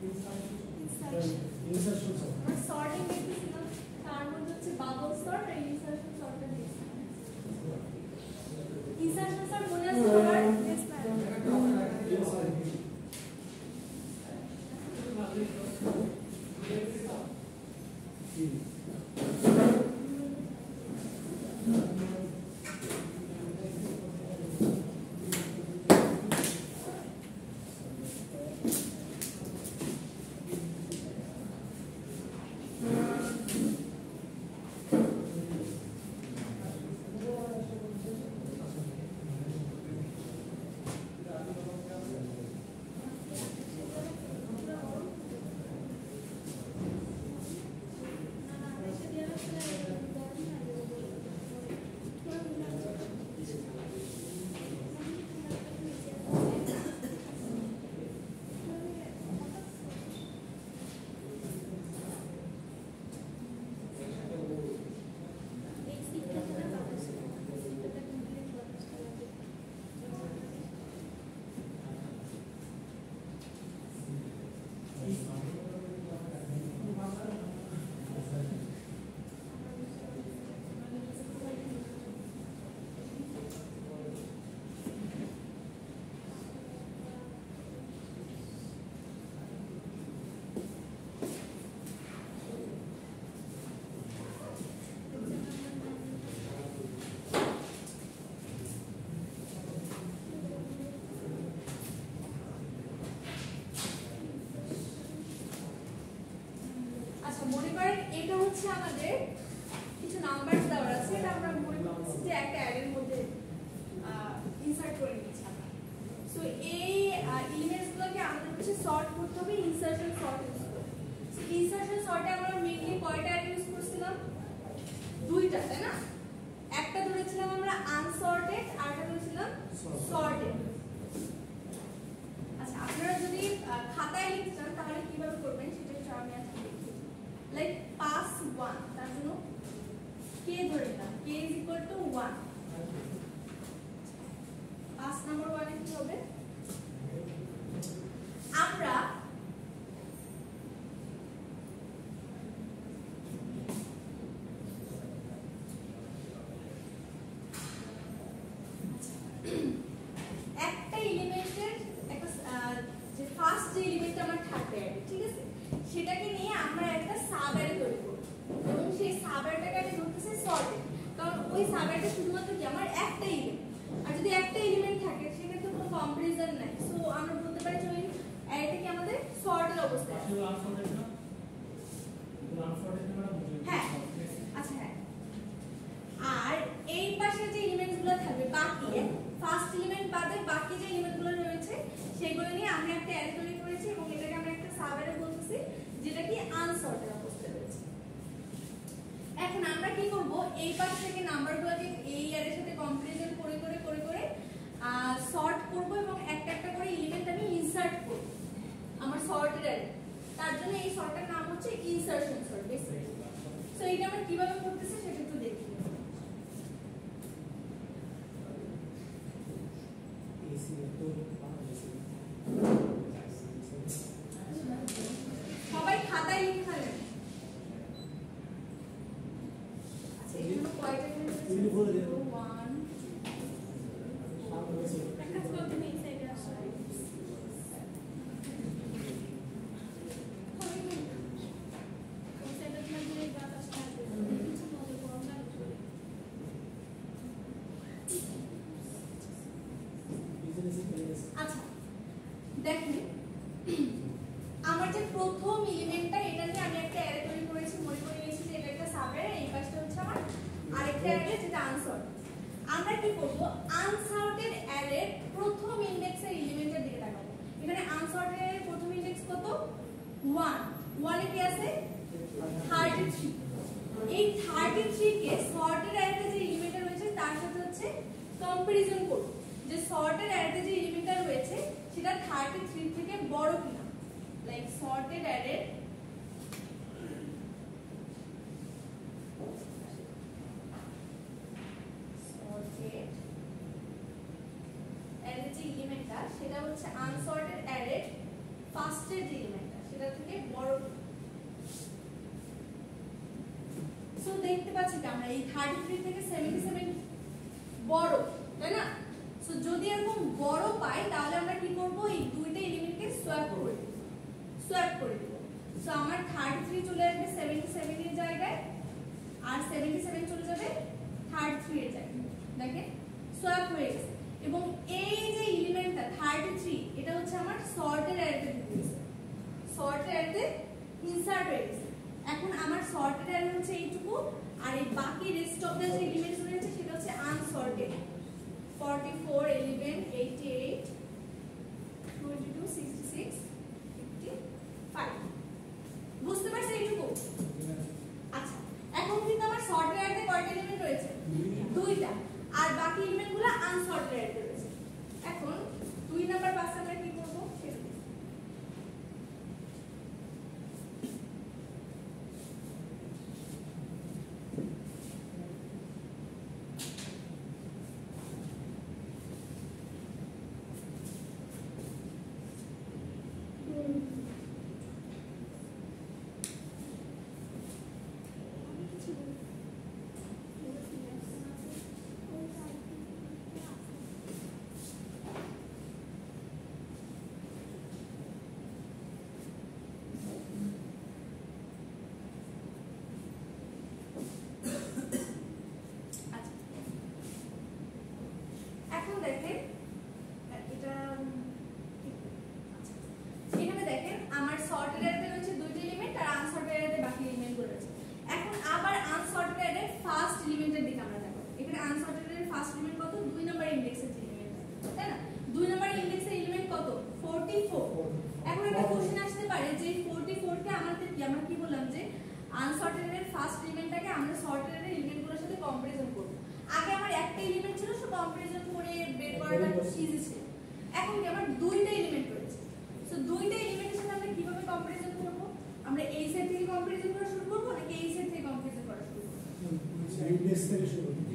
Insertion sort আমরা sorting দেখতেছিলাম, তার মধ্যে হচ্ছে বাবল সর্ট আর ইনসারশন সর্টটা দেখছিলাম। ইনসারশন সর্ট মনে আছে সবার? यस মনে করেন এটা হচ্ছে আমাদের কিছু নাম্বার দেওয়া আছে, এটা আমরা মনে করছি যে একটা অ্যারের মধ্যে ইনসার্ট করে নিচ্ছি আমরা। সো এই এলিমেন্টসগুলোকে আমাদের হচ্ছে সর্ট করতে হবে ইনসারশন সর্ট ইউজ করে। সো ইনসারশন সর্টে আমরা মেইনলি কয়টা অ্যারে ইউজ করছিলাম? দুইটা, তাই না? একটা ধরেছিলাম আমরা আনসর্টেড আর একটা ধরেছিলাম সর্টেড। আচ্ছা, আপনারা যদি খাতায় লিখতে চান তাহলে কিভাবে করবেন সেটা একটু আমি আজকে দেখি। লাইক পাস 1, তার জন্য k ধরে নিলাম, k is equal to 1। Pass number 1 এ কি হবে? আমরা একটা এলিমেন্টের একটা যে ফার্স্ট যে এলিমেন্টটা আমার থাকবে, ঠিক আছে, সেটাকে নিয়ে আমরা একটা সাব অ্যারে তৈরি করব এবং সেই সাব অ্যারেটাকে আমি ধরতেছি সর্টেড, কারণ ওই সাব অ্যারেটা শুধুমাত্র কি আমার একটা এলিমেন্ট, আর যদি একটা এলিমেন্ট থাকে সেক্ষেত্রে কোনো কম্পারিজন নাই। সো আমরা বলতে পারি যে ওই অ্যারেটা কি আমাদের সর্টেড অবস্থায় আছে। হ্যাঁ, আচ্ছা হ্যাঁ। আর এই পাশে যে এলিমেন্টসগুলো থাকবে বাকি ফার্স্ট এলিমেন্ট বাদে বাকি যে এলিমেন্টগুলো রয়েছে সেগুলো নিয়ে আমরা একটা অ্যারে তৈরি করেছি এবং এটাকে আমরা একটা সাব অ্যারে বলতেছি যেটা কি আনসর্টেড অবস্থায় রয়েছে। এখন আমরা কি করব, এই পাশ থেকে নাম্বারগুলোকে এই অ্যারের সাথে কম্পারিজন করে করে করে করে সর্ট করব এবং একটা একটা করে এলিমেন্ট আমি ইনসার্ট করব আমার সর্টেড অ্যারে। তার জন্য এই সর্টের নাম হচ্ছে ইনসারশন সর্ট বেসিক্যালি। সো এটা আমরা কিভাবে করতেছি সেটা একটু দেখি। সবাই খাতায় লিখলেন? আচ্ছা, এগুলো কয়টা এলিমেন্ট আছে? 1 একটা করতে নেই সাইডে আসলে আচ্ছা দেখেন, আমার যে প্রথম এলিমেন্টটা এটা নিয়ে আমি একটা অ্যারে তৈরি করেছি, মনে করে নিয়েছি যে এটা একটা সাব অ্যারে, এই পাশটা হচ্ছে আমার আরেকটা অ্যারে যেটা আনসর্ট। আমরা কি করব, আনসর্টেড অ্যারের প্রথম ইনডেক্সের এলিমেন্টের দিকে তাকাবো। এখানে আনসর্টেড অ্যারের প্রথম ইনডেক্স কত? 1। 1 এ কি আছে? 33। এই 33 কে সর্টেড অ্যারেতে যে এলিমেন্টটা রয়েছে তার সাথে হচ্ছে কম্পারিজন করব যে সর্টেড অ্যারেতে যে এলিমেন্টটা রয়েছে সেটা 33 থেকে বড় কিনা। লাইক সর্টেড অ্যারের যে এলিমেন্টটা সেটা হচ্ছে আনসর্টেড অ্যারের ফার্স্টের যে এলিমেন্টটা যেটা থেকে বড়। সো দেখতে পাচ্ছি কি আমরা এই 33 থেকে 77 বড়, তাই না? সো যদি এরকম বড় পাই তাহলে আমরা কি করব, এই দুইটা এলিমেন্টকে সোয়াপ করে দেব, সোয়াপ করে দেব। সো আমার 33 চলে আসবে 77 এর জায়গায়, আর 77 চলে যাবে 33 এর জায়গায়। দেখেন সোয়াপ হয়ে গেছে। এবং এই যে এলিমেন্টটা 33, এটা হচ্ছে আমার সর্টেড অ্যারেতে ঢুকেছে, সর্টেড অ্যারেতে ইনসার্ট হয়ে গেছে। এখন আমার সর্টেড অ্যারে হচ্ছে এইটুকু, আর এই বাকি রেস্ট অফ দ্য যে এলিমেন্টস রয়েছে সেটা হচ্ছে আনসর্টেড। 44, 11, 88, 22, 66, 55। বুঝতে পারছেন এইটুকু? আচ্ছা, এখন কিন্তু আমার সর্টেড অ্যারেতে কয়টা এলিমেন্ট রয়েছে? দুইটা, আর বাকি এলিমেন্টগুলো আনসর্টেড অ্যারেতে রয়েছে। এখন 2 নাম্বার পাশে আমরা কি করব সেটা দেখি।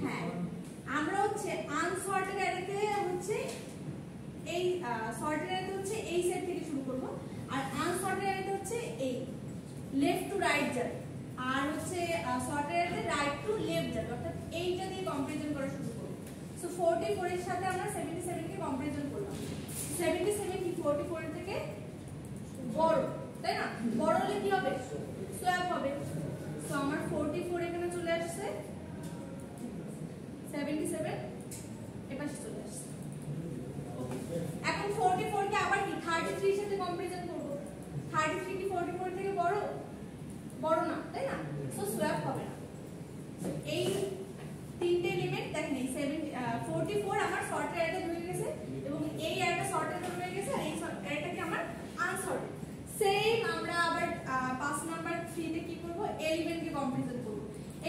হ্যাঁ, আমরা হচ্ছে আনসর্টেড অ্যারেতে হচ্ছে এই সর্টেড অ্যারেতে হচ্ছে এই সেট থেকে শুরু করব, আর আনসর্টেড অ্যারেতে হচ্ছে এই লেফট টু রাইট যাবে, আর হচ্ছে সর্টেড অ্যারেতে রাইট টু লেফট যাবে, অর্থাৎ এইটা দিয়ে কম্পারিজন করা শুরু করব। সো 44 এর সাথে আমরা 77 কে কম্পারিজন করলাম। 77 কি 44 এর থেকে বড়, তাই না? বড় হলে কি হবে? সোয়াপ হবে। সো আমার 44 এখানে চলে আসছে, 77 এপাশে চলে আসছে। এখন 44 কে আবার কি 33 এর সাথে কম্পারিজন করব। 33 কি 44 থেকে বড়? বড় না, তাই না? সো সোয়াপ হবে না। এই তিনটে এলিমেন্ট দেখেন, এই 44 আমার সর্টেড অ্যারেতে ঢুকে গেছে, এবং এই অ্যারেটা সর্টেড হয়ে গেছে, আর এই অ্যারেটা কি আমার আনসর্টেড। সেম আমরা আবার 5 নাম্বার 3 তে কি করব, এলিমেন্ট কে কম্পারিজন করব।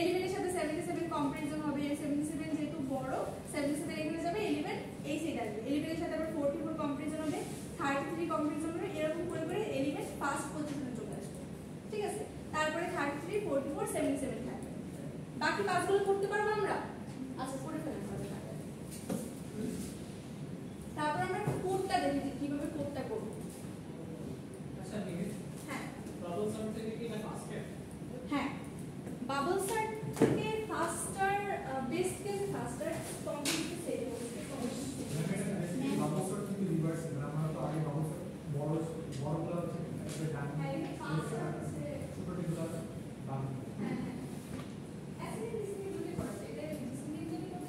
এলিমেন্টের সাথে 77 কম্পারিজন হবে, 77 যেহেতু বড়, 77 এখানে যাবে, 11 এই সাইডে আসবে। এলিমেন্টের সাথে আবার 44 কম্পারিজন হবে, 33 কম্পারিজন হবে, এরকম করে করে এলিমেন্ট ফার্স্ট পজিশনে চলে আসবে। ঠিক আছে? তারপরে 33, 44, 77 থাকবে। বাকি কাজগুলো করতে পারবো আমরা? আচ্ছা, করে ফেলতে হবে। তারপর আমরা কোডটা দেখি কিভাবে কোডটা করব। আচ্ছা, হ্যাঁ, বাবল সার্ট থেকে কি না ফাস্টার? হ্যাঁ, বাবল সার্ট থেকে ফাস্টার, বেস্ট কেস ফাস্টার, কমপ্লিটলি সেভ হচ্ছে। বাবল সার্ট থেকে রিভার্স আমরা তো আগে বাবল সার্ট বড়গুলো হচ্ছে একটা ডান, হ্যাঁ, ফাস্টার হচ্ছে ছোটগুলো বাম। হ্যাঁ, অ্যাসিড রিসিভিং যদি করতে, এটা রিসিভিং যদি করতে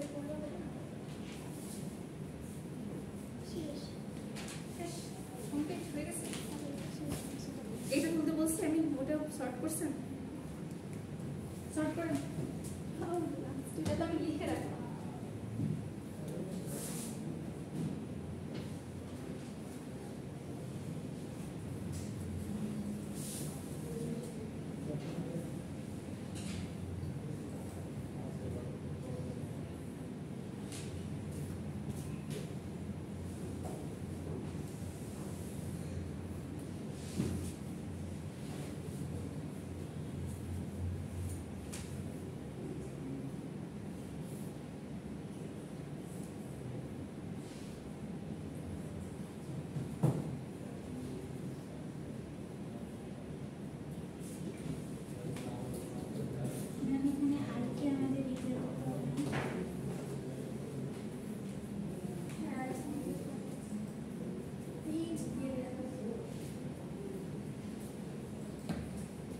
এটা করলে হবে না। শেষ কমপ্লিট হয়ে গেছে। এটা তুলতে বলছি আমি, ওটা সর্ট করছেন, সর্ট করেন। এটা তো আমি লিখে রাখবো।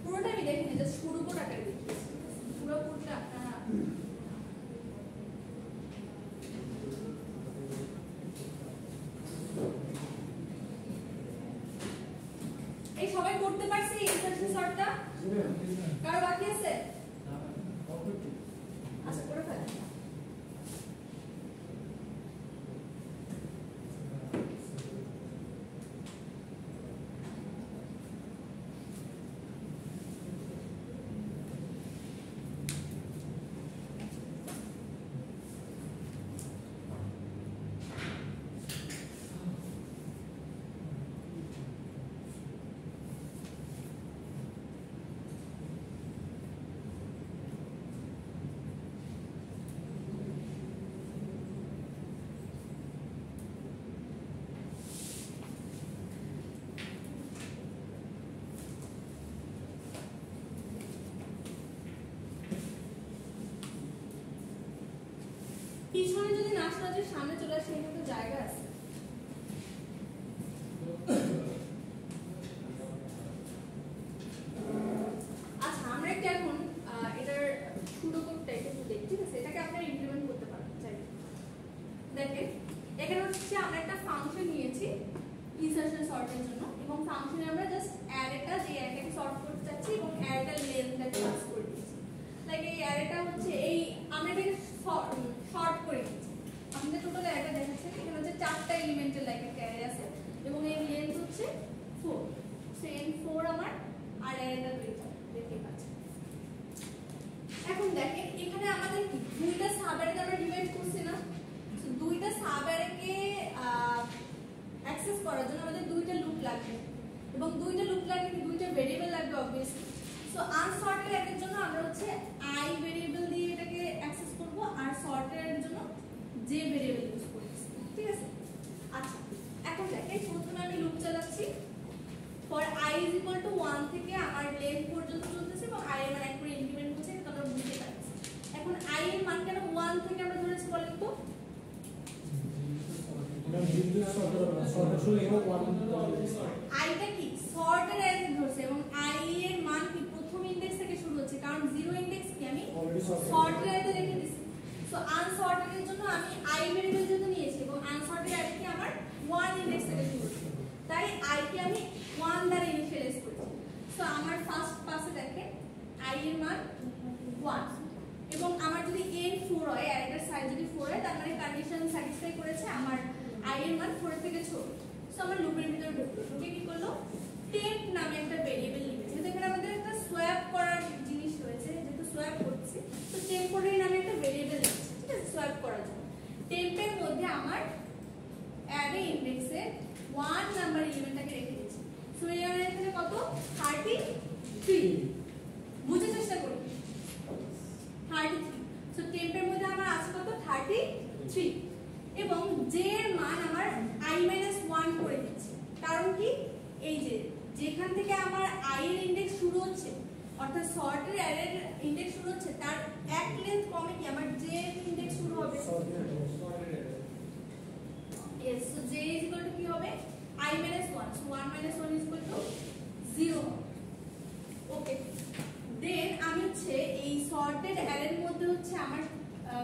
পুরোটা আমি দেখিনি, জাস্ট শুরু করে আকারে দেখিয়েছি। পুরো পুরোটা আপনারা এই সবাই করতে পারছি ইনসার্শন সর্টটা? কারো বাকি আছে? আচ্ছা করে ফেলেন। পিছনে যদি না শোনা যায় সামনে চলে আসে, এখানে তো জায়গা আছে। আচ্ছা আমরা একটা এখন এটার শুরু করতে একটু দেখি, ঠিক আছে? এটাকে আপনারা ইমপ্লিমেন্ট করতে পারেন চাইলে। দেখেন এখানে হচ্ছে আমরা একটা ফাংশন নিয়েছি ইনসার্শন সর্টের জন্য, এবং ফাংশনে আমরা জাস্ট অ্যারেটা যে অ্যারেটাকে সর্ট করতে চাচ্ছি এবং অ্যারেটার লেন্থটাকে পাস করে দিয়েছি। লাইক এই অ্যারেটা হচ্ছে এই আমরা এটাকে শর্ট করে দিয়েছি। আমাদের টোটাল অ্যারেটা দেখাচ্ছে, এখানে হচ্ছে 4টা এলিমেন্টের লাইক একটা অ্যারে আছে এবং এর লেন্থ হচ্ছে 4। সো এন 4 আমার আর অ্যারেটা দেখতে পাচ্ছি। এখন দেখেন এখানে আমাদের কি দুইটা সাব অ্যারে আমরা ডিভাইড করছি না? সো দুইটা সাব অ্যারেকে অ্যাক্সেস করার জন্য আমাদের দুইটা লুপ লাগবে, এবং দুইটা লুপ লাগবে কি দুইটা ভেরিয়েবল লাগবে অবভিয়াসলি। সো আনসর্টেড অ্যারের জন্য আমরা হচ্ছে আই ভেরিয়েবল দিয়ে এটাকে অ্যাক্সেস করব, আর সর্টেড অ্যারের জন্য জে ভেরিয়েবল ইউজ করতেছি, ঠিক আছে? আচ্ছা এখন দেখেন প্রথমে আমি লুপ চালাচ্ছি ফর i = 1 থেকে আমার লেন্থ পর্যন্ত চলতেছে এবং i এর মান এক করে ইনক্রিমেন্ট হচ্ছে, এটা আমরা বুঝতে পারছি। এখন i এর মান কেন 1 থেকে আমরা ধরেছি বলেন তো? i টা কি সর্টেড অ্যারে ধরছে এবং i এর মান কি প্রথম ইনডেক্স থেকে শুরু হচ্ছে, কারণ 0 ইনডেক্স কি আমি সর্টেড অ্যারেতে রেখে দিয়েছি। সো আনসর্টেড এর জন্য আমি i ভেরিয়েবল যেহেতু নিয়েছি এবং আনসর্টেড অ্যারে কি আমার 1 ইনডেক্স থেকে শুরু হচ্ছে, তাই i কে আমি 1 দ্বারা ইনিশিয়ালাইজ করেছি। সো আমার ফার্স্ট পাসে দেখেন i এর মান 1, এবং আমার যদি n 4 হয়, অ্যারেটার সাইজ যদি 4 হয়, তার মানে কন্ডিশন স্যাটিসফাই করেছে, আমার i এর মান 4 থেকে ছোট। সো আমরা লুপের ভিতরে ঢুকলো, ঢুকে কি করলো টেম্প নামে একটা ভেরিয়েবল নিবে, যেহেতু এখানে আমাদের একটা সোয়াপ করার জিনিস রয়েছে, যেহেতু সোয়াপ করছি তো টেম্পোরারি নামে একটা ভেরিয়েবল নিচ্ছে, ঠিক আছে? সোয়াপ করার জন্য টেম্পের মধ্যে আমার অ্যারে ইনডেক্সে 1 নাম্বার এলিমেন্টটাকে রেখে দিয়েছি। সো এখানে কত 33, বুঝে চেষ্টা করি 33। সো টেম্পের মধ্যে আমার আছে কত 33, এবং জে এর মান আমার i - 1 করে দিচ্ছি। কারণ কি এই যে যেখান থেকে আমার i এর ইনডেক্স শুরু হচ্ছে, অর্থাৎ সর্টেড অ্যারের ইনডেক্স শুরু হচ্ছে, তার এক লেন্থ কমে কি আমার j এর ইনডেক্স শুরু হবে। yes so j = কি হবে i - 1, so 1 - 1 = 0। ওকে, দেন আমি হচ্ছে এই সর্টেড অ্যারের মধ্যে হচ্ছে আমার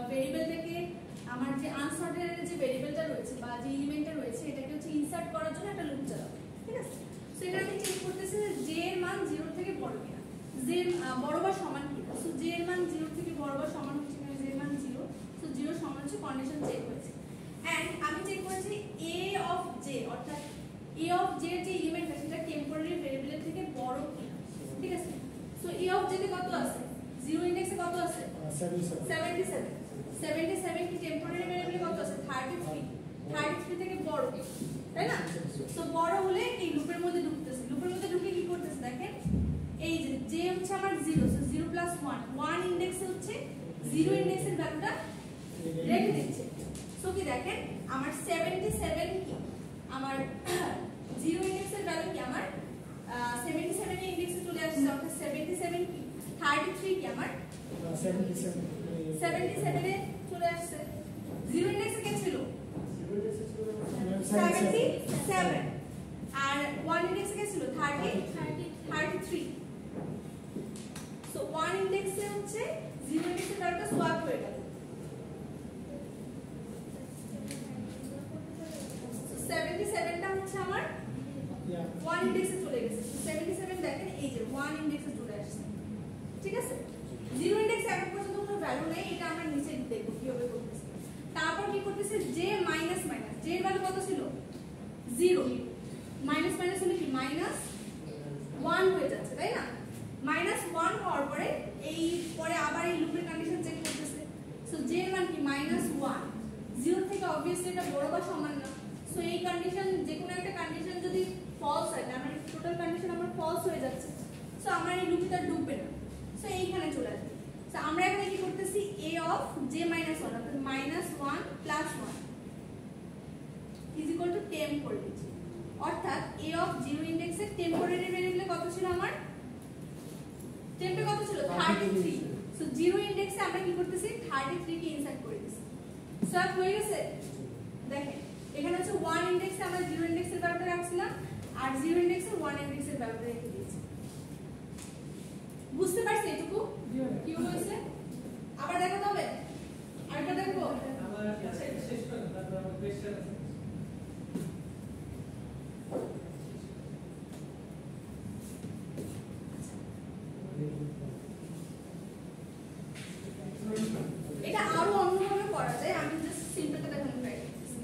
ভেরিয়েবলটাকে মান 0 থেকে বড় কিনা, j বড় বা সমান কিনা। সো j এর মান 0 থেকে বড় বা সমান হচ্ছে কিনা, j এর মান 0, সো 0 সমান হচ্ছে কন্ডিশন চেক হয়েছে। এন্ড আমি চেক করেছি a অফ j, অর্থাৎ a অফ j এর যে এলিমেন্টটা সেটা টেম্পোরারি ভেরিয়েবলের থেকে বড় কিনা, ঠিক আছে। সো a অফ j তে কত আছে, 0 ইনডেক্সে কত আছে, 77, 77 কি টেম্পোরারি ভেরিয়েবলে কত আছে, 33, 33 থেকে বড়, তাই না। সো বড় হলে এই লুপের মধ্যে ঢুকতেছে, লুপের মধ্যে ঢুকে কি করতেছে দেখেন, এই যে j হচ্ছে আমার 0, সো 0 প্লাস 1, 1 ইনডেক্সে হচ্ছে 0 ইনডেক্সের ভ্যালুটা রেখে দিচ্ছে। সো কি দেখেন আমার 77 কি, আমার 0 ইনডেক্সের ভ্যালু কি আমার 77 এর ইনডেক্সে চলে আসছে, অর্থাৎ 77 কি 33 কি আমার 77 এ চলে আসছে। 0 ইনডেক্সে কে ছিল 77, আর 1 ইনডেক্সে কে ছিল 33। সো 1 ইনডেক্সে হচ্ছে 0 ইনডেক্সের ভ্যালুটা সোয়াপ হয়ে গেল। 77টা হচ্ছে আমার 1 ইনডেক্সে চলে গেছে। 77 দেখেন এই যে 1 ইনডেক্সে চলে আসছে, ঠিক আছে। 0 ইনডেক্সে এখন পর্যন্ত কোনো ভ্যালু নেই, এটা আমরা নিচে দেখব কিভাবে করতেছি। তারপর কি করতেছে, j মাইনাস মাইনাস, j এর ভ্যালু কত ছিল 0, মাইনাস মাইনাস হলে কি -1 হয়ে যাচ্ছে, তাই না। -1 হওয়ার পরে এই পরে আবার এই লুপের কন্ডিশন চেক করতেছে। সো j এর মান কি -1, 0 থেকে অবভিয়াসলি এটা বড় বা সমান না। সো এই কন্ডিশন, যে কোনো একটা কন্ডিশন যদি ফলস হয়, তার মানে টোটাল কন্ডিশন আমার ফলস হয়ে যাচ্ছে, সো আমার এই লুপটা ডুববে না, সো এইখানে চলে আসবে। সো আমরা এখানে কি করতেছি, a অফ j -1 অর্থাৎ -1 plus 1 is equal to temp করে দিচ্ছি, অর্থাৎ a অফ 0 ইনডেক্সের টেম্পোরারি ভেরিয়েবলে কত ছিল আমার, টেম্পে কত ছিল 33। সো 0 ইনডেক্সে আমরা কি করতেছি 33 কে ইনসার্ট করে দিছি। সব হয়ে গেছে। দেখেন এখানে হচ্ছে 1 ইনডেক্সে আমরা 0 ইনডেক্সের ভ্যালুটা রাখছিলাম, আর 0 ইনডেক্সে 1 ইনডেক্সের ভ্যালুটা রেখে দিয়েছি। বুঝতে পারছেন এটুকু কি হয়েছে? আবার দেখাতে হবে, আরেকটা দেখবো। আমার শেষ করেন, তারপর আমার কোয়েশ্চেন আছে। এটা আরো অন্যভাবে করা যায়, আমি জাস্ট সিম্পলটা দেখানো ট্রাই করতেছি।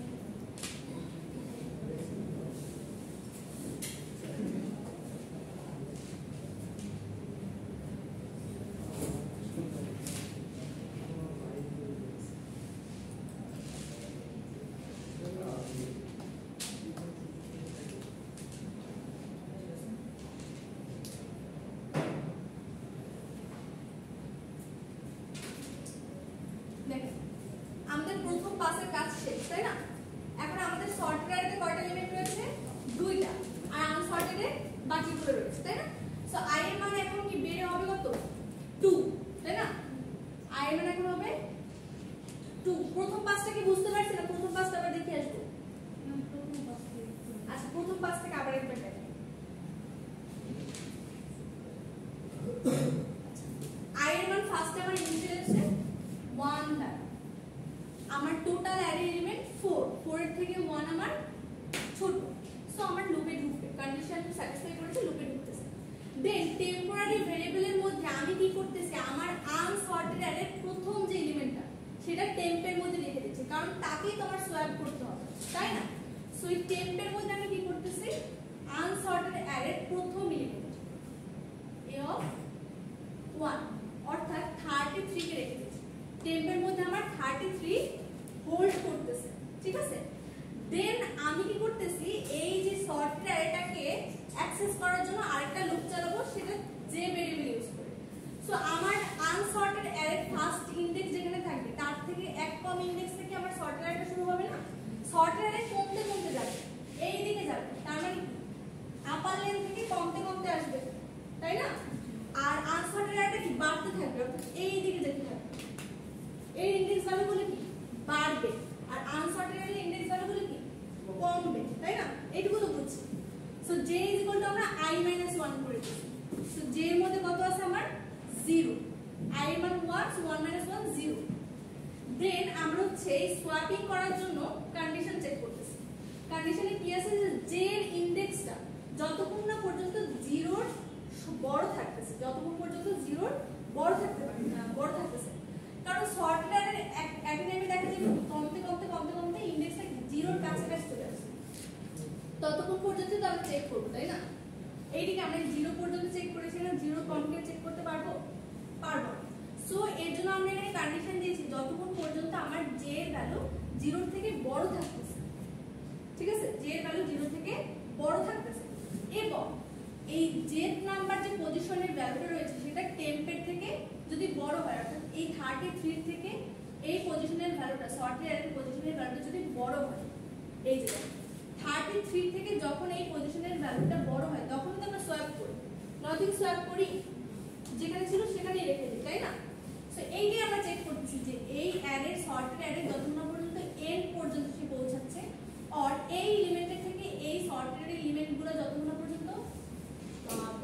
দেখেন আমাদের প্রথম পাসের কাজ শেষ, তাই না। এখন আমাদের সর্টেডে কয়টা এলিমেন্ট রয়েছে, 2টা, আর আনসর্টেডে বাকিগুলো রয়েছে, তাই না। সো i এর মান এখন কি বের হবে কত 2, তাই না। i এর মান এখন হবে 2। প্রথম পাসটা কি বুঝতে পারছেন না, প্রথম পাসটা আবার দেখে আসবো। আচ্ছা প্রথম পাস থেকে আবার একবার দেখেন। i এর মান ফার্স্টে আমার ইনিশিয়াল হচ্ছে 1 দ্বারা, আমার টোটাল অ্যারে এলিমেন্ট 4 এর থেকে 1 আমার ছোট, সো আমার লুপে ঢুকবে, কন্ডিশন স্যাটিসফাই করেছে, লুপে ঢুকতেছে। দেন টেম্পোরারি ভেরিয়েবলের মধ্যে আমি কি করতেছি, আমার আনসর্টেড অ্যারের প্রথম যে এলিমেন্টটা সেটা টেম্পের মধ্যে রেখে দিচ্ছি, কারণ তাকেই তোমার সোয়াপ করতে হবে, তাই না। সো এই টেম্পের মধ্যে আমি কি করতেছি, আনসর্টেড অ্যারের প্রথম এলিমেন্ট a অফ 1 অর্থাৎ 33 কে রেখে দিচ্ছি। টেম্পের মধ্যে আমার 33 হোল্ড করতেছে, ঠিক আছে। দেন আমি কি করতেছি, এই যে সর্টেড অ্যারেটাকে অ্যাক্সেস করার জন্য আরেকটা লুপ চালাবো, সেটা যে ভেরিয়েবল ইউজ করে। সো আমার আনসর্টেড অ্যারের ফার্স্ট ইনডেক্স যেখানে থাকবে তার থেকে এক কম ইনডেক্স থেকে আমার সর্টেড অ্যারেটা শুরু হবে না, সর্টেড অ্যারে কমতে কমতে যাবে, এই দিকে যাবে, তার মানে আপার লেন থেকে কমতে কমতে আসবে, তাই না। আর আনসর্টেড অ্যারেটা কি বাড়তে থাকবে, অর্থাৎ এই দিকে যেতে থাকবে, এই ইনডেক্স ভ্যালুগুলো কি বাড়বে, আর আনসর্টেড অ্যারের ইনডেক্স ভ্যালুগুলো কি কমবে, তাই না। এইটুকু তো বুঝছি। So j is equal two আমরা i - 1 করে দিচ্ছি। সো j এর মধ্যে কত আছে আমার 0, i এর মান 1, সো 1 - 1 0। দেন আমরা হচ্ছে সোয়াপিং করার জন্য কন্ডিশন চেক করতেছি। কন্ডিশনে কি আছে, যে j এর ইনডেক্সটা যতক্ষণ না পর্যন্ত 0 এর বড় থাকতেছে, যতক্ষণ পর্যন্ত 0 বড় থাকতে পারে বড় থাকতেছে। কারণ সফটওয়্যারের এক টাইমে দেখা যায় কমতে কমতে কমতে কমতে ইনডেক্সটা 0-র কাছাকাছি চলে আসছে, ততক্ষণ পর্যন্ত তো আমরা চেক করবো, তাই না? এইদিকে আমরা 0 পর্যন্ত চেক করেছিলাম, 0 কমপ্লিট চেক করতে পারবো পারবো। সো এর জন্য আমরা এখানে কন্ডিশন দিয়েছি যতক্ষণ পর্যন্ত আমার j এর ভ্যালু 0 থেকে বড় থাকতেছে, ঠিক আছে? j এর ভ্যালু 0 থেকে বড় থাকতেছে এবং এই jth নাম্বার যে পজিশনের ভ্যালুটা রয়েছে সেটা টেম্পের থেকে যদি বড় হয়, অর্থাৎ এই 33 থেকে এই পজিশনের ভ্যালুটা সফটওয়্যারের পজিশনের ভ্যালুটা যদি বড় হয়, এই যে 33 থেকে যখন এই পজিশনের ভ্যালুটা বড় হয় তখন তো আমরা সোয়াপ করি, নথিং সোয়াপ করি, যেখানে ছিল সেখানেই রেখে দিই, তাই না? সো এইটাই আমরা চেক করতেছি যে এই অ্যারে সফটওয়্যার অ্যারে যতক্ষণ পর্যন্ত n পর্যন্ত সে পৌঁছাচ্ছে, আর এই এলিমেন্টের থেকে এই সফটওয়্যারের এলিমেন্টগুলো যতক্ষণ পর্যন্ত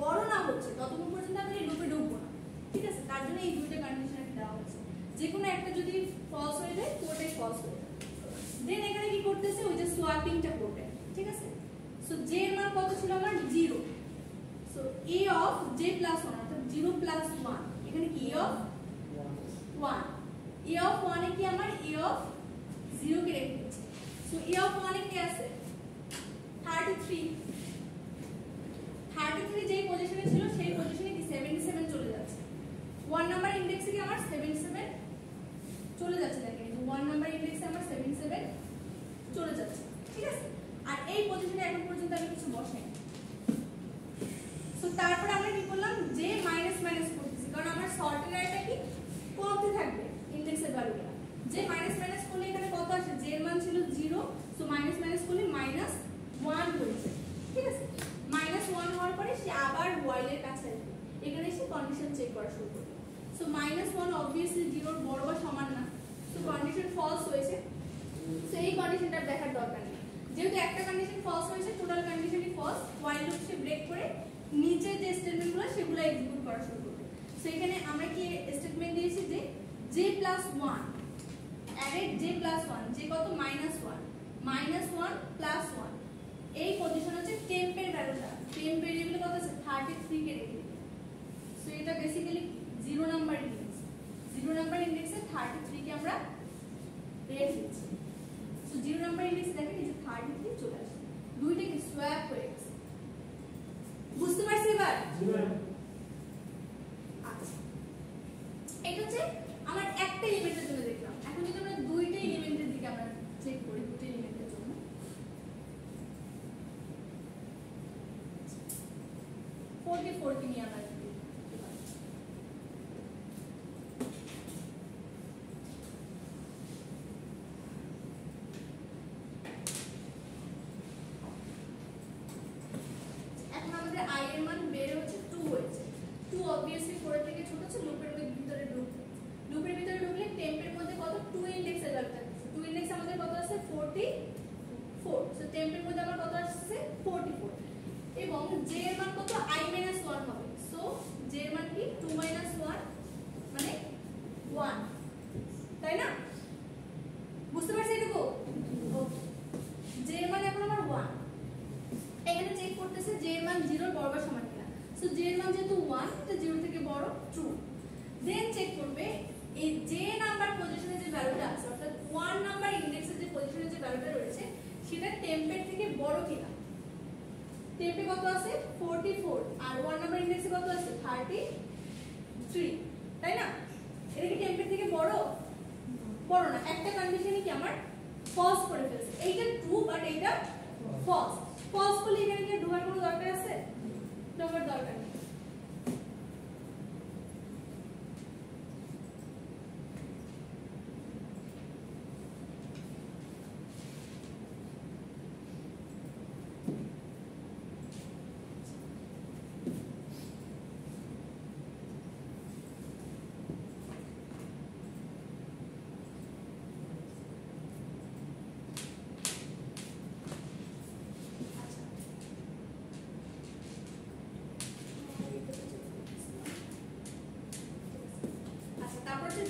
বড় না হচ্ছে ততক্ষণ পর্যন্ত আমরা এই লুপে ঢুকবো না, ঠিক আছে? তার জন্য এই দুইটা কন্ডিশন দেওয়া হচ্ছে, যে কোনো একটা যদি ফলস হয়ে যায় পুরোটাই ফলস হয়ে যায়। দেন এখানে কি করতেছে, ওই যে সোয়াপিংটা করবে, ঠিক আছে? সো j এর মান কত ছিল আমার 0, so a of j plus 1 অর্থাৎ 0 plus 1, এখানে কি a of 1, a of 1 এ কি আমার a of 0 কে রেখে দিচ্ছি। সো a of 1 এ কি আছে 33 যেই পজিশনে ছিল সেই পজিশনে কি 77 চলে যাচ্ছে, 1 নাম্বার ইনডেক্সে কি আমার 77 চলে যাচ্ছে, দেখেন 1 নাম্বার ইনডেক্সে আমার 77 চলে যাচ্ছে, ঠিক আছে? আর এই পজিশনে এখন পর্যন্ত আমি কিছু বসাই। সো তারপর আমরা কি করলাম, যে মাইনাস মাইনাস করতেছি, কারণ আমার সর্টের কি কমতে থাকবে ইনডেক্সের ভ্যালুটা, যে মাইনাস মাইনাস করলে এখানে কত আসে, যে এর মান ছিল 0, সো মাইনাস মাইনাস করলে -1 হয়েছে, ঠিক আছে? -1 হওয়ার পরে সে আবার while এর কাছে আসবে, এখানে এসে কন্ডিশন চেক করা শুরু করবে। সো -1 obviously 0 বড় বা সমান না, সো কন্ডিশন ফলস হয়েছে, সো এই কন্ডিশনটা দেখার দরকার নেই, যেহেতু একটা কন্ডিশন ফলস হয়েছে টোটাল কন্ডিশনই ফলস, while লুপ সে ব্রেক করে নিচে যে স্টেটমেন্টগুলো সেগুলো এক্সিকিউট করা শুরু করবে। সো এখানে আমরা কি স্টেটমেন্ট দিয়েছি যে j+1 অ্যারে j+1, যে কত -1 প্লাস 1, এই পজিশন হচ্ছে টেম্পের ভ্যালুটা, টেম্প ভেরিয়েবল কত আছে 33 কে রেখে দিই। সো এটা বেসিক্যালি 0 নাম্বার ইনডেক্স, 0 নাম্বার ইনডেক্সে 33 কে আমরা রেখে দিচ্ছি। সো 0 নাম্বার ইনডেক্স দেখেন এই যে 33 চলে আসছে, দুইটা কি সোয়াপ হয়ে গেছে, বুঝতে পারছি এবার? আচ্ছা, এটা হচ্ছে আমার একটা এলিমেন্টের জন্য দেখলাম। এখন যদি আমরা দুইটা এলিমেন্টের দিকে আমরা চেক করি, দুইটা এলিমেন্টের জন্য 44 কে নিয়ে আমরা I এর মান বেড়ে হচ্ছে 2 হয়েছে, 2 obviously 4 এর থেকে ছোট আছে, লুপের ভিতরে ঢুকবে, লুপের ভিতরে ঢুকলে টেম্পের মধ্যে কত 2 ইনডেক্সের ভ্যালু থাকছে, 2 ইনডেক্স আমাদের কত আছে 44, সো টেম্পের মধ্যে আমার কত আসছে 44 এবং j এর মান কত i-1 হবে, সো j এর মান কি 2 - 1 মানে 1, তাই না? বুঝতে পারছেন এটুকু? ওকে, j এর মান এখন আমার 1, এখানে চেক করতেছে j এর মান 0 এর বড় বা সমান কিনা, সো j এর মান যেহেতু 1 এটা 0 থেকে বড়, ট্রু। দেন চেক করবে এই j নাম্বার পজিশনে যে ভ্যালুটা আছে, অর্থাৎ 1 নাম্বার ইনডেক্সের যে পজিশনে যে ভ্যালুটা রয়েছে সেটা টেম্পের থেকে বড় কিনা। টেম্পে কত আছে 44 আর 1 নাম্বার ইনডেক্সে কত আছে 33, তাই না? এটা কি টেম্পের থেকে বড়? বড় না, একটা কন্ডিশনই কি আমার ফলস করে ফেলছে, এইটা ট্রু বাট এইটা ফলস। ফলস করলে এখানে কি ঢোকার কোনো দরকার আছে? ঢোকার দরকার নেই।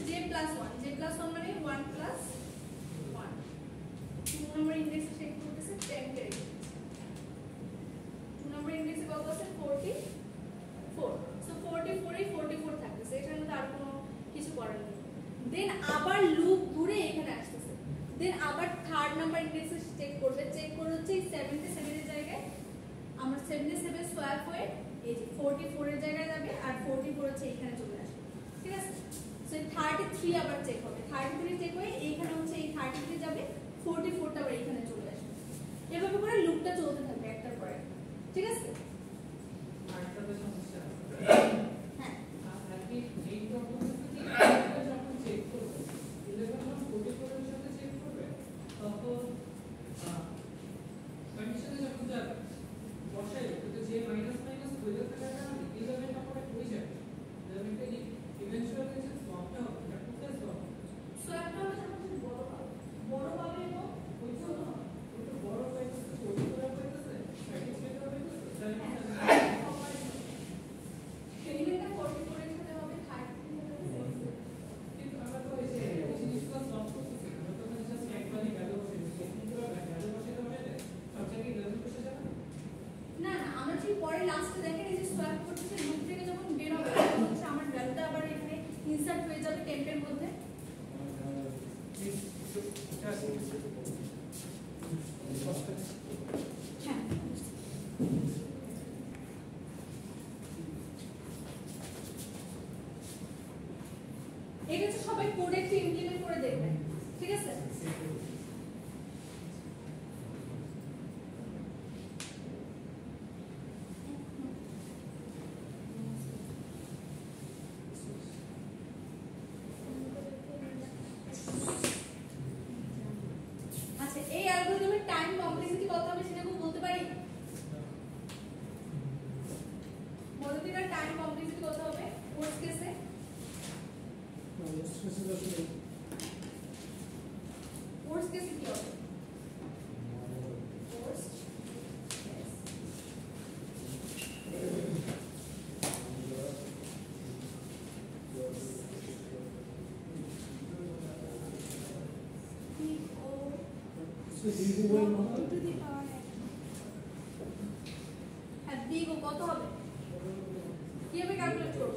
j+1 মানে 1 + 1, 2 নম্বর ইনডেক্সে চেক করতেছে 10 কে রেখে 2 নম্বর ইনডেক্সে কত আছে 44, দেন আবার থার্ড নাম্বার ইন্ডেক্সে চেক করবে, চেক করে হচ্ছে এই 77 এর জায়গায় আমার 77 সোয়াপ হয়ে এই যে 44 এর জায়গায় যাবে, আর 44 হচ্ছে এখানে চলে আসবে, ঠিক আছে। সো 33 আবার চেক হবে, 33 চেক হয়ে এইখানে হচ্ছে এই 33 যাবে, 44টা আবার এখানে চলে আসবে। এভাবে করে লুপটা চলতে থাকবে একটার পর একটা, ঠিক আছে। আরেকটা সমস্যা হ্যাঁ আর কি এই যখন চেক করবে 11 যখন 44 এর সাথে চেক করবে তখন কন্ডিশনে যখন যাবে বসাই তো যে মাইনাস মাইনাস হয়ে যেতে থাকে না 11 নম্বরে হয়ে যাবে 11 কে ইভেন্চুয়ালি যে সোয়াপটা হবে এটা কোথায় সোয়াপ সোয়াপটা হলো যখন বড় পাবে, বড় পাবে এবং ওই ছোট ওই তো বড় পাইতেছে ছোট করে পাইতেছে সাইড করে পাইতেছে এলিমেন্টটা 44 এর সাথে হবে, 33 এর সাথে হবে। কিন্তু আমরা তো এই যে এই জিনিসগুলো সলভ করতেছি আমরা তো জাস্ট একবারই ভ্যালু বসে দিচ্ছি কিন্তু ভ্যালু বসাতে হবে সব জায়গায় ভ্যালু বসে যাবে না না, আমরা ঠিক পরে লাস্টে দেখেন এই যে সোয়াপ করতেছে লুপ থেকে যখন বের হবে তখন হচ্ছে আমার ভ্যালুটা আবার এখানে ইনসার্ট হয়ে যাবে টেম্পের মধ্যে। হ্যাঁ এটা হচ্ছে সবাই কোডে একটু ইমপ্লিমেন্ট করে দেখবেন, ঠিক আছে। আচ্ছা এই অ্যালগরিদমের টাইম কমপ্লেক্সিটি কত হবে সেটা কি বলতে পারি? মডেলটার টাইম কমপ্লেক্সিটি কত হবে কোর্স কেসে? কোর্স কেসে কি হবে? কোর্স কত হবে? কিভাবে ক্যালকুলেট করব?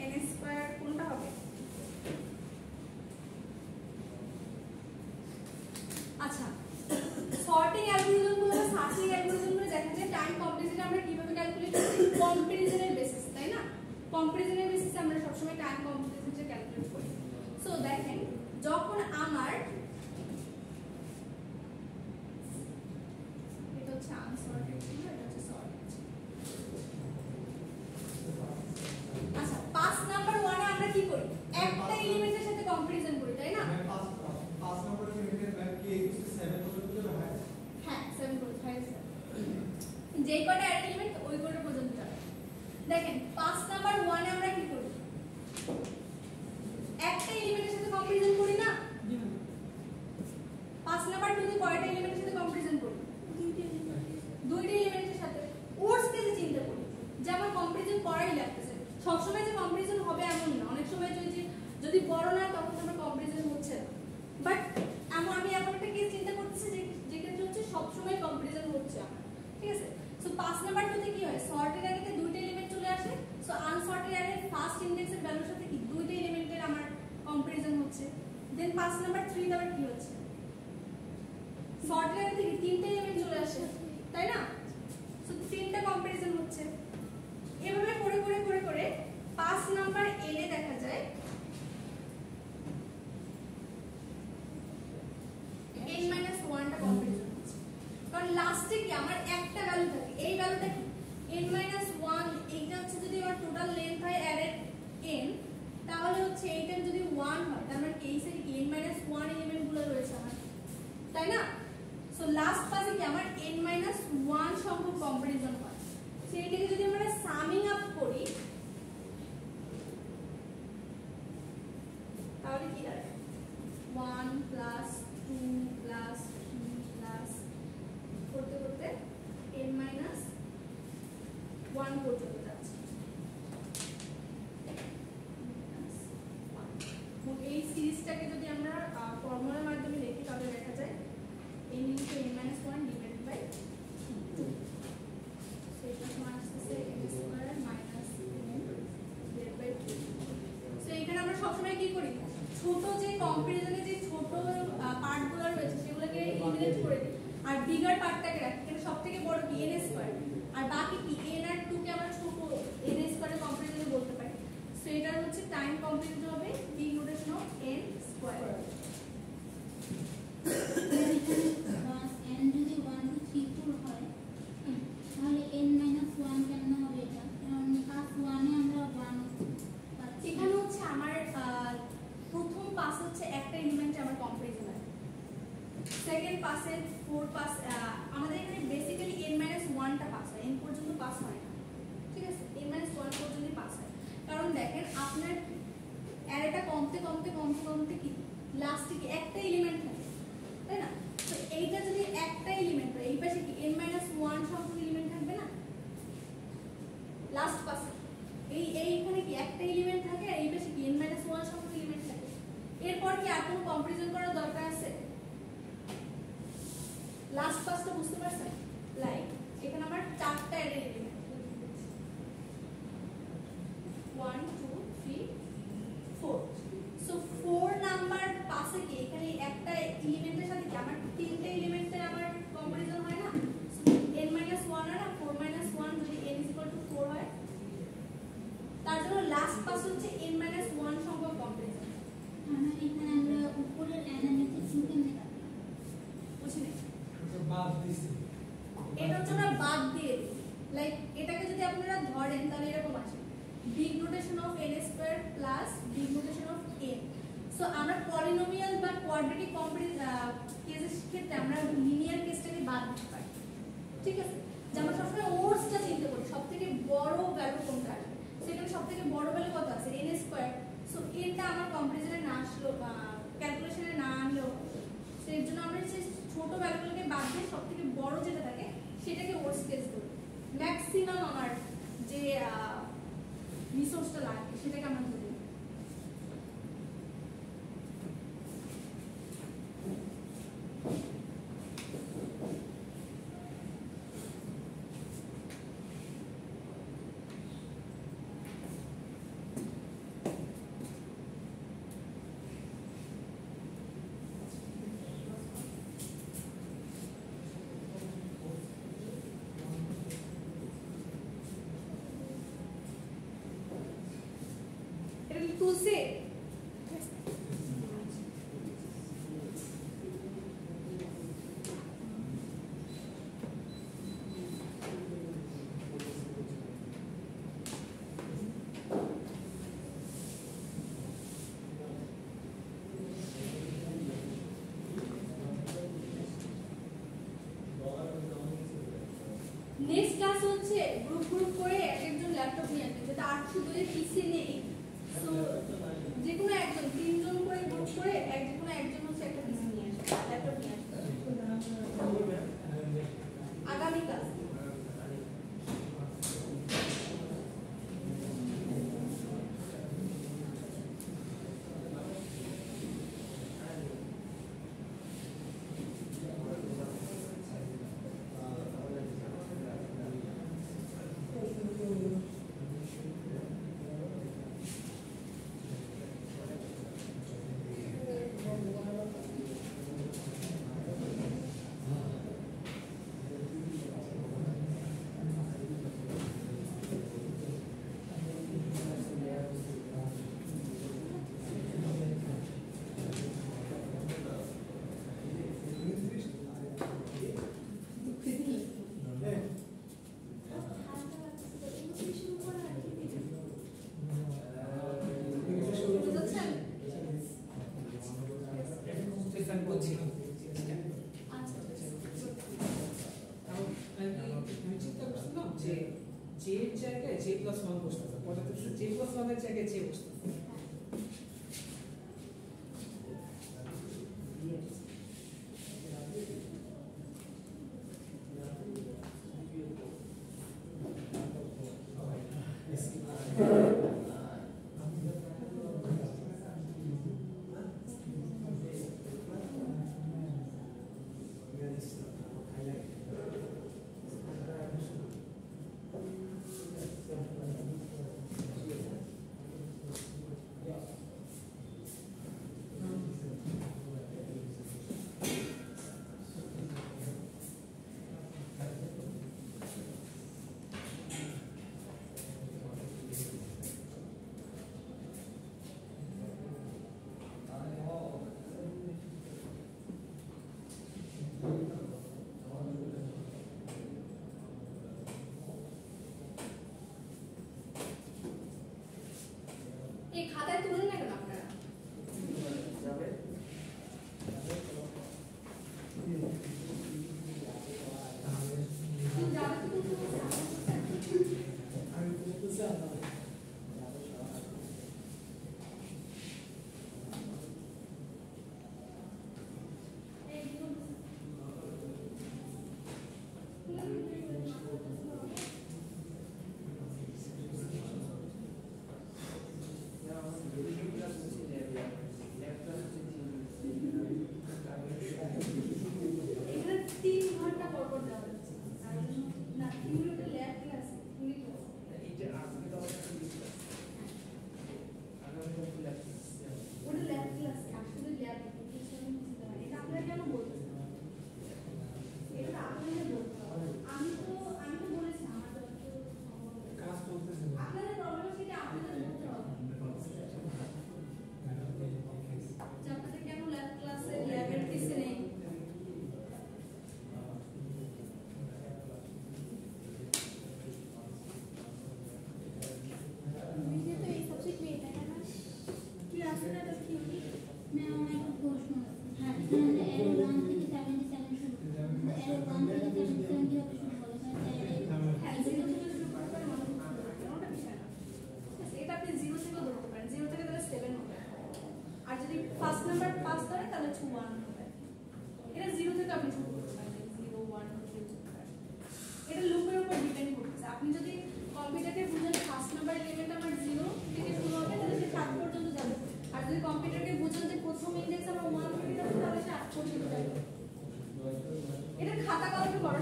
n স্কয়ার কোনটা হবে? আচ্ছা সর্টিং অ্যালগরিদমগুলো বা সার্চিং অ্যালগরিদমগুলো দেখা যায় টাইম কমপ্লেক্সিটি আমরা কিভাবে ক্যালকুলেট করি? কম্পারিজনের বেসিস, তাই না? কম্পারিজনের বেসিসে আমরা সবসময় টাইম কমপ্লেক্সিটি ক্যালকুলেট করি। সো দেখেন যখন আমার এটা হচ্ছে আনসর্টেড ছিল, এটা হচ্ছে সর্টেড। আচ্ছা 5 নাম্বার 1 এ আমরা কি করি? একটা এলিমেন্টের সাথে কম্পারিজন করি, তাই না? পাঁচ নম্বর এলিমেন্টের ভ্যালু কি 7 পর্যন্ত যাবে? হ্যাঁ 7 পর্যন্ত হয় স্যার। যেই কটা এলিমেন্ট ওই কটা পর্যন্ত যাবে। দেখেন 5 নাম্বার 1 এ আমরা কি করি? একটা এলিমেন্টের সাথে কম্পারিজন করি না? 5 নাম্বার 2 তে কয়টা এলিমেন্টের সাথে কম্পারিজন করি? দুইটা এলিমেন্টের সাথে। ওর্স কেসে চিন্তা করি যে আমার কম্পারিজন করাই লাগতেছে। সবসময় যে কম্পারিজন হবে এমন না, অনেক সময় যদি বড় না তখন আমার কম্পারিজন হচ্ছে না। বাট আমি এমন একটা কেস চিন্তা করতেছি যে ক্ষেত্রে হচ্ছে সবসময় কম্পারিজন হচ্ছে আমার, ঠিক আছে। সো 5 নাম্বার 2 তে কি হয়? সর্টেড অ্যারেতে দুইটা এলিমেন্ট চলে আসে। সো আনসর্টেড অ্যারে ফার্স্ট ইনডেক্সের ভ্যালুর সাথে কি দুইটা এলিমেন্টের আমার কম্পারিজন হচ্ছে। দেন 5 নাম্বার 3 তে আবার কি হচ্ছে? সর্টেড অ্যারে থেকে তিনটা এলিমেন্ট চলে আসে, তাই না? সো তিনটা কম্পারিজন হচ্ছে। এভাবে করে করে করে করে 5 নাম্বার n এ দেখা যায় n-1 টা কম্পারিজন হচ্ছে। কারণ লাস্টে কি আমার একটা ভ্যালু থাকে, এই ভ্যালুটা কি n-1, এইটা হচ্ছে যদি আমার টোটাল লেন্থ হয় অ্যারের n, তাহলে হচ্ছে এইটা যদি 1 হয় তার মানে এই সাইডে n-1 এলিমেন্টগুলো রয়েছে আমার, তাই না? সো লাস্ট পাসে কি আমার n-1 সংখ্যক কম্পারিজন হয়। সেইটাকে যদি আমরা সামিং আপ করি তাহলে কি দাঁড়ায়? 1 প্লাস 2 প্লাস 3 প্লাস করতে করতে n-1 পর্যন্ত যাচ্ছে। এই সিরিজটাকে যদি আমরা ফর্মুলার মাধ্যমে লিখি তাহলে দেখা যায় n * n-1 / ছোট যে কম্পারিজনে যে ছোট পার্টগুলো রয়েছে সেগুলোকে ইলিমিনেট করে দিই আর বিগার পার্টটাকে রাখি। এখানে সবথেকে বড় কি n স্কয়ার আর বাকি কি n আর 2 কে আমরা ছোট n স্কয়ারের কম্পারিজনে বলতে পারি। সো এটা হচ্ছে টাইম কম্পারিজন হবে big notation of n square. n যদি 1 2 3 4 হয় তাহলে n - 1 কেন হবে এটা? কারণ পাস 1 এ আমরা 1 পাচ্ছি। এখানে হচ্ছে আমার প্রথম পাস হচ্ছে একটা এলিমেন্টে আমার কম্পারিজন আছে, সেকেন্ড পাসে 4 পাস আমাদের এখানে বেসিক্যালি n - 1 টা পাস হয়, n পর্যন্ত পাস হয় না, ঠিক আছে? n - 1 পর্যন্ত পাস হয়। কারণ দেখেন আপনার অ্যারেটা কমতে কমতে কমতে কমতে কি লাস্টে কি একটা এলিমেন্ট থাকে, তাই না? তো এইটা যদি একটা এলিমেন্ট হয় এই পাশে কি n - 1 সংখ্যক এলিমেন্ট থাকবে না লাস্ট পাসে? এইখানে কি একটা এলিমেন্ট থাকে আর এই পাশে কি n - 1 সংখ্যক এলিমেন্ট থাকে। এরপর কি আর কোনো কম্পারিজন করার দরকার আছে? লাস্ট পাসটা বুঝতে পারছেন? লাইক এখানে আমার চারটা অ্যারে এলিমেন্ট 1 2 3 4। সো 4 নাম্বার পাসে কি এখানে একটা এলিমেন্টের সাথে কি আমার তিনটা এলিমেন্টের আমার কম্পারিজন হয় না? n - 1 আর 4 - 1 যদি n = 4 হয় তার জন্য লাস্ট পাস হচ্ছে n - 1 সংখ্যক কম্পারিজন। এখানে আমরা উপরের অ্যানালিসিস কেমনে কাটলাম? বুঝিনি বাদ দিছি। এটা হচ্ছে আমরা বাদ দিয়ে দিই। লাইক এটাকে যদি আপনারা ধরেন তাহলে এরকম আসে big notation of n square plus big notation of n। So আমরা পলিনোমিয়াল বা কোয়াড্রেটিক কেসের ক্ষেত্রে আমরা লিনিয়ার কেসটাকে বাদ দিতে পারি, ঠিক আছে? যে আমরা সবসময় ওরসটা চিন্তা করি সবথেকে বড় ভ্যালু কোনটা আসবে। সেখানে সবথেকে বড় ভ্যালু কত আছে n স্কয়ার। সো এটা আমার কম্পারিজনে না আসলো বা ক্যালকুলেশনে না আনলেও সেই জন্য আমরা যে ছোট ভ্যালুগুলোকে বাদ দিয়ে সবথেকে বড় যেটা থাকে সেটাকে ওরস কেস করি। ম্যাক্সিমাম আমার যে রিসোর্সটা লাগবে সেটাকে আমরা ধরি। এটা কি তুলছে? নেক্সট ক্লাস হচ্ছে গ্রুপ গ্রুপ করে একজন ল্যাপটপ নিয়ে আসবে, যেটা 802 পিসি নেই। সো যে কোনো একজন 3 জন করে গ্রুপ করে যে কোনো একজন হচ্ছে একটা পিসি নিয়ে আসবে, ল্যাপটপ নিয়ে আসবে আগামী ক্লাস। যে জায়গায় j+1 বসতেছে, পদার্থের j+1 এর জায়গায় j বসতেছে।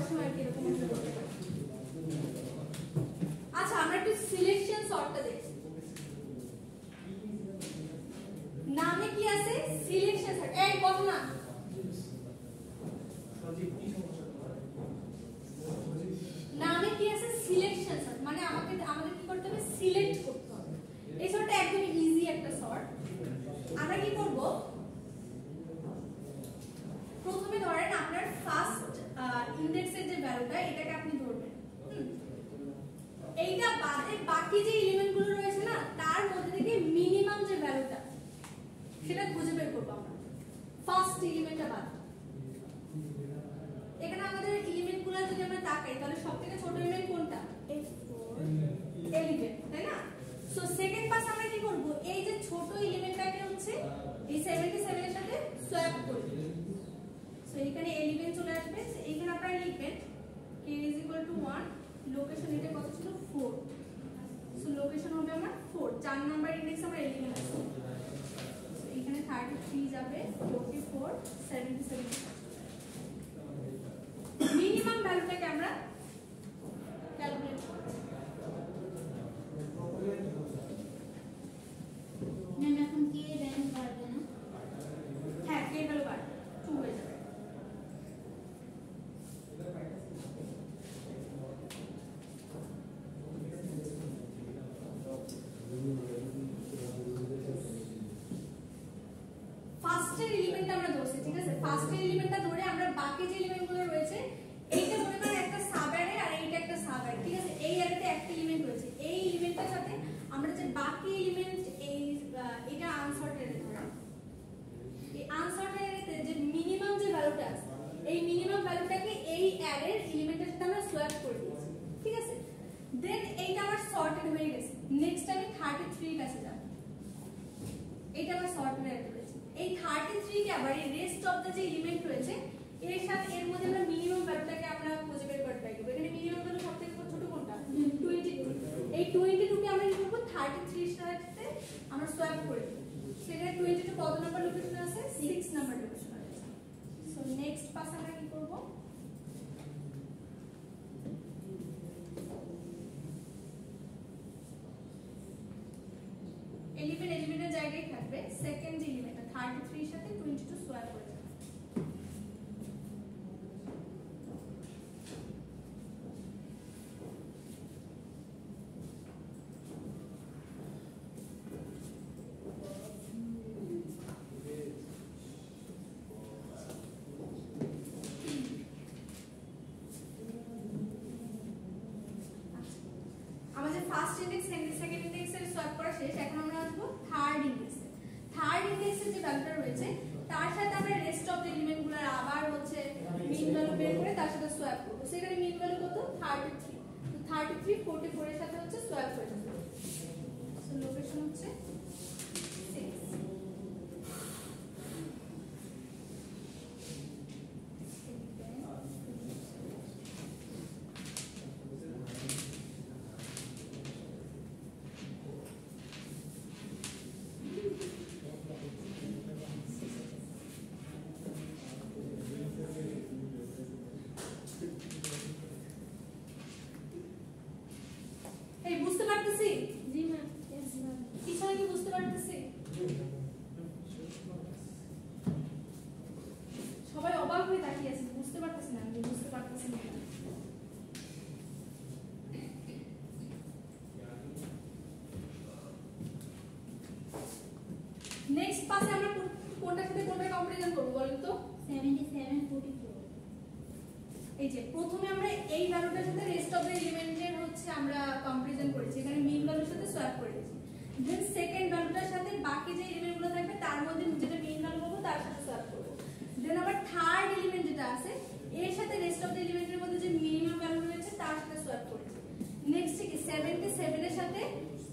করার সময় আর কি এরকম একটা করতে পারি। আচ্ছা আমরা একটু সিলেকশন সর্টটা দেখি। নামে কি আছে? Selection sort. এই বল না। নামে কি আছে? Selection sort. মানে আমাদের কি করতে হবে? সিলেক্ট করতে হবে। এই সর্টটা একদম ইজি একটা সর্ট। আমরা কি করব? প্রথমে ধরেন আপনার ফার্স্ট ইনডেক্সের যে ভ্যালুটা এটাকে আপনি ধরবেন। এইটা বাদে বাকি যে এলিমেন্টগুলো রয়েছে না তার মধ্যে থেকে মিনিমাম যে ভ্যালুটা সেটা খুঁজে বের করব আমরা ফার্স্ট এলিমেন্টটা বাদ। এখানে আমাদের এলিমেন্টগুলো যদি আমরা তাকাই তাহলে সবথেকে ছোট এলিমেন্ট কোনটা? 11, তাই না? সো সেকেন্ড পাস আমরা কি করব? এই যে ছোট এলিমেন্টটাকে হচ্ছে এই 77 এর সাথে সোয়াপ করব। সো এখানে 11 চলে আসবে। এখানে আপনারা লিখবেন k = 1, লোকেশন এটা কত ছিল? 4। সো লোকেশন হবে আমার 4। 4 নাম্বার ইনডেক্স আমরা 11 আছে। এখানে 33 যাবে, 44, 77। মিনিমাম ভ্যালুটাকে আমরা ক্যালকুলেট করব। ম্যাম এখন কি ভ্যালু বাড়বে না? হ্যাঁ, k ভ্যালু বাড়বে, 2 হয়ে যাবে। ফার্স্টের এলিমেন্টটা আমরা ধরছি, ঠিক আছে? ফার্স্টের এলিমেন্টটা ধরে আমরা বাকি যে এলিমেন্টগুলো রয়েছে এইটা মনে করেন একটা সাব অ্যারে আর এইটা একটা সাব অ্যারে, ঠিক আছে? এই অ্যারেতে একটা এলিমেন্ট রয়েছে, এই এলিমেন্টটার সাথে আমরা যে বাকি এলিমেন্ট এটা আনসর্টেড ধরা, এই আনসর্টেড অ্যারেতে যে মিনিমাম যে ভ্যালুটা আছে এই মিনিমাম ভ্যালুটাকে এই অ্যারের এলিমেন্টের সাথে আমরা সোয়াপ করে দিয়েছি, ঠিক আছে? দেন এইটা আমার সর্টেড হয়ে গেছে। নেক্সট আমি 33 কাছে যাব। এটা আমার সর্টেড অ্যারে রয়েছে। এই 33 কে আবার এই রেস্ট অফ দ্য যে এলিমেন্ট রয়েছে এর সাথে এর মধ্যে আমরা মিনিমাম ভ্যালুটাকে আমরা খুঁজে বের করতে পারবো। এখানে মিনিমাম ভ্যালু সবথেকে ছোট কোনটা? 22। এই 22 কে আমরা কি করব? 33 এর সাথে আমরা সোয়াপ করে দেব। সেখানে 22 কত নাম্বার লোকেশনে আছে? 6 নাম্বার লোকেশনে আছে। সো নেক্সট পাস আমরা কি করব? এলিমেন্টের জায়গায় থাকবে সেকেন্ড এলিমেন্ট 33 এর সাথে 22 সোয়াপ করে দেব। আমাদের ফার্স্ট ইনডেক্স সেকেন্ড ইনডেক্সের সোয়াপ করা শেষ। এখন আমরা আসবো থার্ড ইনডেক্সে। থার্ড ইনডেক্সের যে ভ্যালুটা রয়েছে তার সাথে আমরা রেস্ট অফ দ্য এলিমেন্টগুলো আবার হচ্ছে মিন ভ্যালু বের করে তার সাথে সোয়াপ করব। সেখানে মিন ভ্যালু কত? 33। তো 33 44 এর সাথে হচ্ছে সোয়াপ হয়ে যাবে। সো লোকেশন হচ্ছে 6। এই বুঝতে পারতেছি? জি ম্যাম, yes ম্যাম। কিছু কি বুঝতে পারতেছি? সবাই অবাক হয়ে তাকিয়ে আছে, বুঝতে পারতেছি না, আমি বুঝতে পারতেছি না। নেক্সট পাসে আমরা কোনটার সাথে কোনটা কম্পারিজন করব বলেন তো? 77 44। এই যে প্রথমে আমরা এই ভ্যালুটার সাথে রেস্ট অফ দ্য এলিমেন্টের হচ্ছে আমরা কম্পারিজন করেছি, এখানে মিন ভ্যালুর সাথে সোয়াপ করে দিয়েছি। দেন সেকেন্ড ভ্যালুটার সাথে বাকি যে এলিমেন্টগুলো থাকবে তার মধ্যে যেটা মিন ভ্যালু পাবো তার সাথে সোয়াপ করব। দেন আবার থার্ড এলিমেন্ট যেটা আছে এর সাথে রেস্ট অফ দ্য এলিমেন্টের মধ্যে যে মিনিমাম ভ্যালু রয়েছে তার সাথে সোয়াপ করেছি। নেক্সট কি 77 এর সাথে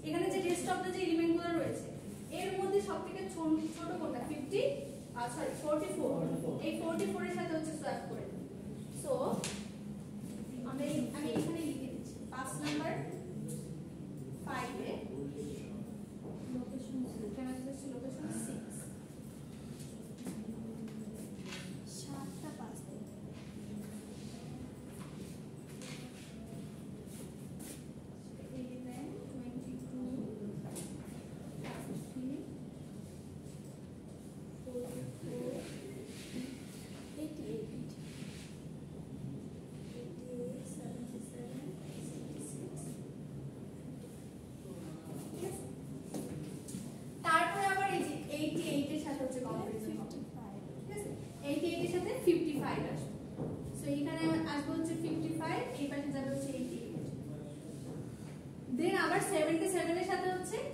এখানে যে রেস্ট অফ দ্য যে এলিমেন্টগুলো রয়েছে এর মধ্যে সবথেকে ছোট কোনটা? 44। এই 44 এর সাথে হচ্ছে সোয়াপ করে। সো আমি এখানে লিখে দিচ্ছি 5 নাম্বার 5 এ লোকেশন এখানে হচ্ছে লোকেশন 6। 7টা 5 থেকে।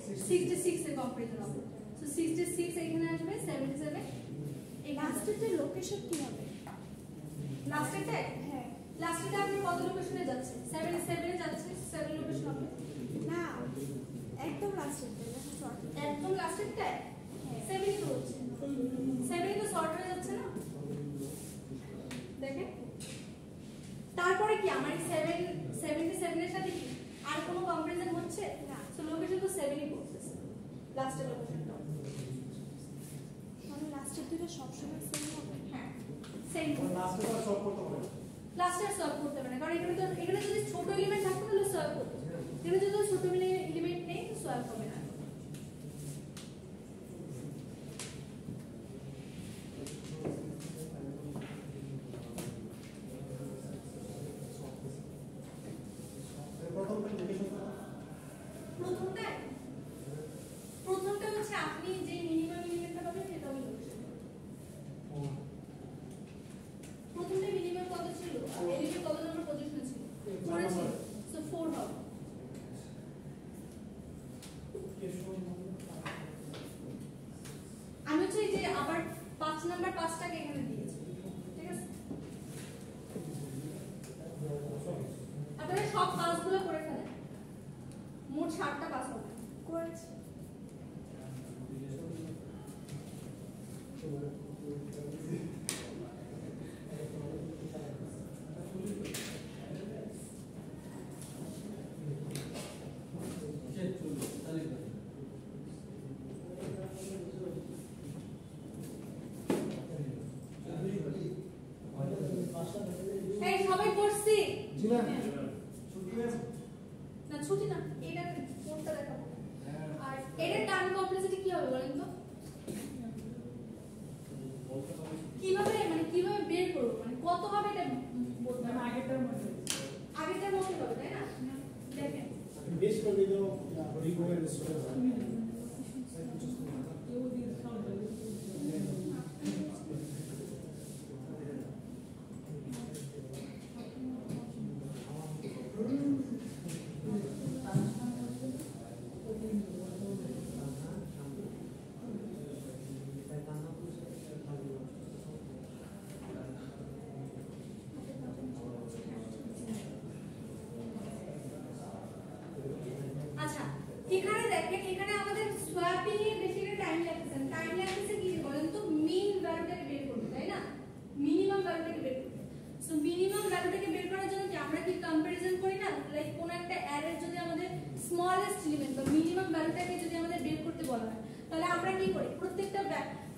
66 এর কম্পারিজন হবে। সো 66 এখানে আসবে 77 এই লাস্টের লোকেশন কি হবে? লাস্টেরটা হ্যাঁ লাস্টেরটা আপনি কত লোকেশনে যাচ্ছে? 77 এ যাচ্ছে, 7 লোকেশন হবে না একদম লাস্টের একদম লাস্টেরটা 7 তো হচ্ছে 7 তো শর্ট হয়ে যাচ্ছে না দেখেন। তারপরে কি আমার এই 77 এর সাথে কি আর কোনো কম্পারিজন হচ্ছে না? সো লোকেশন তো 7 ই পড়তেছে লাস্টের লোকেশনটা। মানে লাস্টের দুটো সবসময় সেম হবে। হ্যাঁ সেম লাস্টে সব করতে হবে। লাস্টে সলভ করতে পারে কারণ এখানে যদি ছোট এলিমেন্ট থাকতো তাহলে সলভ করতে। এখানে যদি ছোট এলিমেন্ট নেই তো সলভ হবে না। প্রথমটা হচ্ছে আপনি যে মিনিমাম এলিমেন্টটা পাবেন সেটা হবে লোকেশন। প্রথমটা মিনিমাম কত ছিল? এলিমেন্ট কত নম্বর পজিশনে ছিল? 4 এ ছিল। সো 4 হবে। আমি হচ্ছে এই যে আবার 5 নাম্বার 5টাকে এখানে দিয়েছি। ঠিক আছে? আপনারা সব কাজগুলো করে ফেলেন। মোট 7টা কাজ হবে। করেছি এই সবাই করছি জি না না ছুটি না এটা কোনটা দেখাবো আর এর টার্ম কমপ্লেক্সিটি কি হবে বলেন তো কিভাবে বের করব মানে কত হবে এটা বলতে হবে আগেরটার মধ্যে হবে তাই না দেখেন বেশ করে দিও রিগোয়ের স্টোরেজ আচ্ছা এখানে দেখেন এখানে আমাদের সোয়াপিং এ বেশি টাইম লাগতেছে কি বলেন তো মিন ভ্যালুটাকে বের করতে তাই না মিনিমাম ভ্যালুটাকে বের করতে সো মিনিমাম ভ্যালুটাকে বের করার জন্য কি আমরা কি কম্পারিজন করি না লাইক কোন একটা অ্যারে যদি আমাদের স্মলেস্ট এলিমেন্ট বা মিনিমাম ভ্যালুটাকে যদি আমাদের বের করতে বলা হয় তাহলে আমরা কি করি প্রত্যেকটা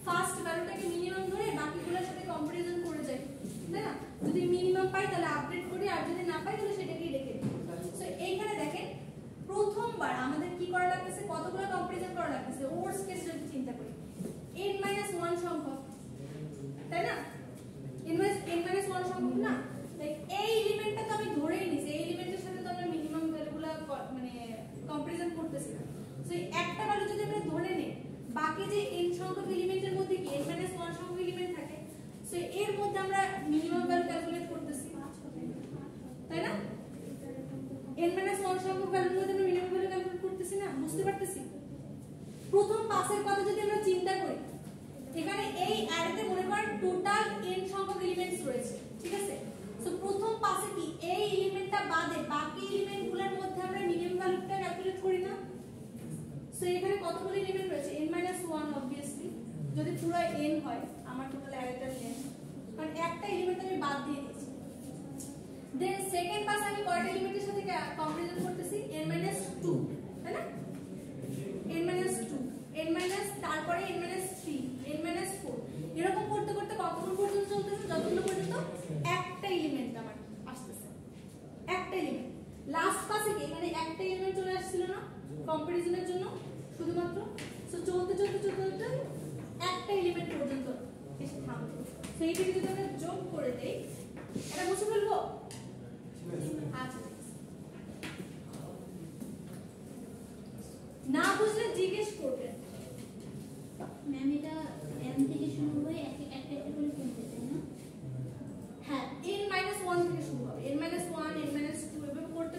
ফার্স্ট ভ্যালুটাকে মিনিমাম ধরে বাকিগুলোর সাথে কম্পারিজন করে যাই তাই না যদি মিনিমাম পাই তাহলে আপডেট করি আর যদি না পাই তাহলে সেটাকেই রেখে দিই সো এইখানে দেখেন প্রথমবার আমাদের কি করা লাগতেছে কতগুলো কম্পারিজন করা লাগতেছে ওয়ার্স্ট কেস যদি চিন্তা করি n - 1 সংখ্যক তাই না n - 1 সংখ্যক না লাইক এই এলিমেন্টটা তো আমি ধরেই নিছি এই এলিমেন্টের সাথে তো আমরা মিনিমাম ভ্যালুগুলো মানে কম্পারিজন করতেছি না সো একটা ভ্যালু যদি আমরা ধরে নেই বাকি যে n সংখ্যক এলিমেন্টের মধ্যে কি n - 1 সংখ্যক এলিমেন্ট থাকে সো এর মধ্যে আমরা মিনিমাম ভ্যালু ক্যালকুলেট করতেছি তাই না n - 1 সংখ্যক ভ্যালুর মধ্যে আমরা মিনিমাম ভ্যালু ক্যালকুলেট করতেছি না বুঝতে পারতেছি প্রথম পাসের কথা যদি আমরা চিন্তা করি এখানে এই অ্যারেতে মনে করেন টোটাল n সংখ্যক এলিমেন্টস রয়েছে ঠিক আছে সো প্রথম পাসে কি এই এলিমেন্টটা বাদে বাকি এলিমেন্টগুলোর মধ্যে আমরা মিনিমাম ভ্যালুটা ক্যালকুলেট করি না সো এখানে কতগুলো এলিমেন্ট রয়েছে n - 1 obviously যদি পুরো n হয় আমার টোটাল অ্যারেটার লেন্থ কারণ একটা এলিমেন্ট আমি বাদ দিয়ে দিয়েছি দেন সেকেন্ড পাস আমি কয়টা এলিমেন্টের সাথে কম্পারিজন করতেছি n - 2 তাই না n - 2 তারপরে n - 3 n - 4 এরকম করতে করতে কতক্ষণ পর্যন্ত চলতেছে যতক্ষণ পর্যন্ত একটা এলিমেন্ট আমার আসতেছে একটা এলিমেন্ট লাস্ট পাসে কি এখানে একটা এলিমেন্ট চলে আসছিল না কম্পারিজনের জন্য শুধুমাত্র সো চলতে একটা এলিমেন্ট পর্যন্ত এসে থামবে সো এইটাকে যদি আমরা যোগ করে দেই এটা মুছে ফেলবো আচ্ছা না বুঝলে জিজ্ঞেস করবেন ম্যাম এটা m থেকে শুরু হয়ে একটা করে কমতে তাই না হ্যাঁ n - 1 থেকে শুরু হবে n - 1 n - 2 এভাবে করতে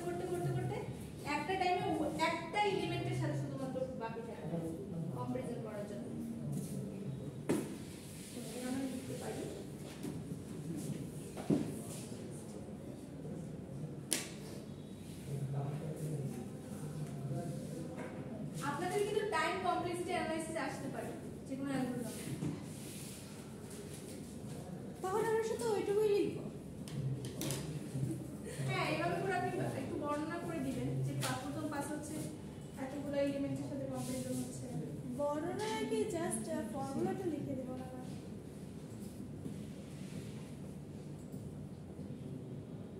একটা টাইমে একটা এলিমেন্টের সাথে শুধুমাত্র টাইম কমপ্লেক্সিটি অ্যানালাইসিস আসতে পারে যে কোনো অ্যালগরিদম। তাহলে আমরা শুধু ওইটুকুই লিখবো। হ্যাঁ, এভাবে করে আপনি একটু বর্ণনা করে দিবেন যে প্রথম পাস হচ্ছে এতগুলো এলিমেন্টের সাথে কম্পারিজন হচ্ছে। বর্ণনা আগে জাস্ট ফর্মুলাটা লিখে দেবো না?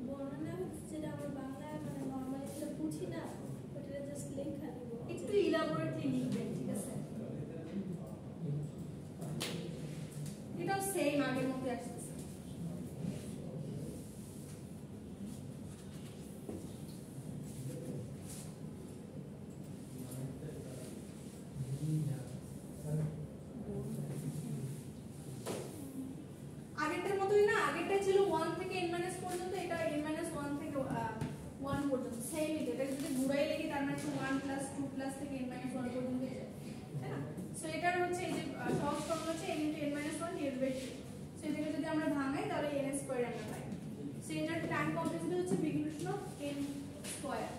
বর্ণনা যেটা আমরা বাংলা মানে নর্মালি যেটা বুঝি না ওটা জাস্ট লেখা দিব। একটু ইলাবোরেটলি লিখবেন, ঠিক আছে? এটাও সেম আগের মতো আসছে। আগেরটার মতোই না, আগেরটা ছিল 1 থেকে n মাইনাস পর্যন্ত, এটা n মাইনাস 1 থেকে 1 পর্যন্ত সেম। এটা যদি ঘুরাই লিখি তার মানে 1 প্লাস 2 প্লাস থেকে n মাইনাস 1 পর্যন্ত যায়, তাই না? সো এটার হচ্ছে এই যে সহজ ফর্মুলা হচ্ছে n * n minus 1 divided by 2। So এটাকে যদি আমরা ভাঙাই তাহলে n স্কয়ার আমরা পাই। সো এটার টাইম কমপ্লেক্সিটি হচ্ছে বিঘ্ন n স্কয়ার।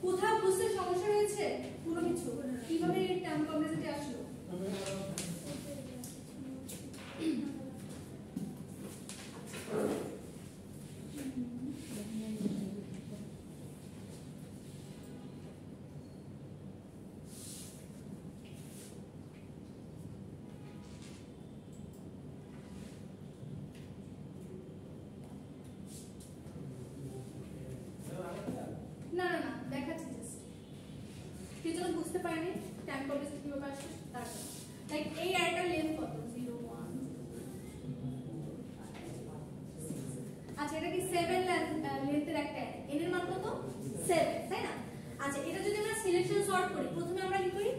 কোথাও বুঝতে সমস্যা হয়েছে? পুরো কিছু কিভাবে এই টাইম কমপ্লেক্সিটি আসলো? না না না, দেখাচ্ছি জাস্ট। কিছু বুঝতে পারিনি টাইম কমপ্লেক্সিটি কিভাবে আসছে তার জন্য। লাইক এই অ্যারেটার লেন্থ কত? 0 1। আচ্ছা, এটা কি 7 লেন্থের একটা অ্যারে, n এর মান কত? 7, তাই না? আচ্ছা, এটা যদি আমরা সিলেকশন সর্ট করি, প্রথমে আমরা কি করি?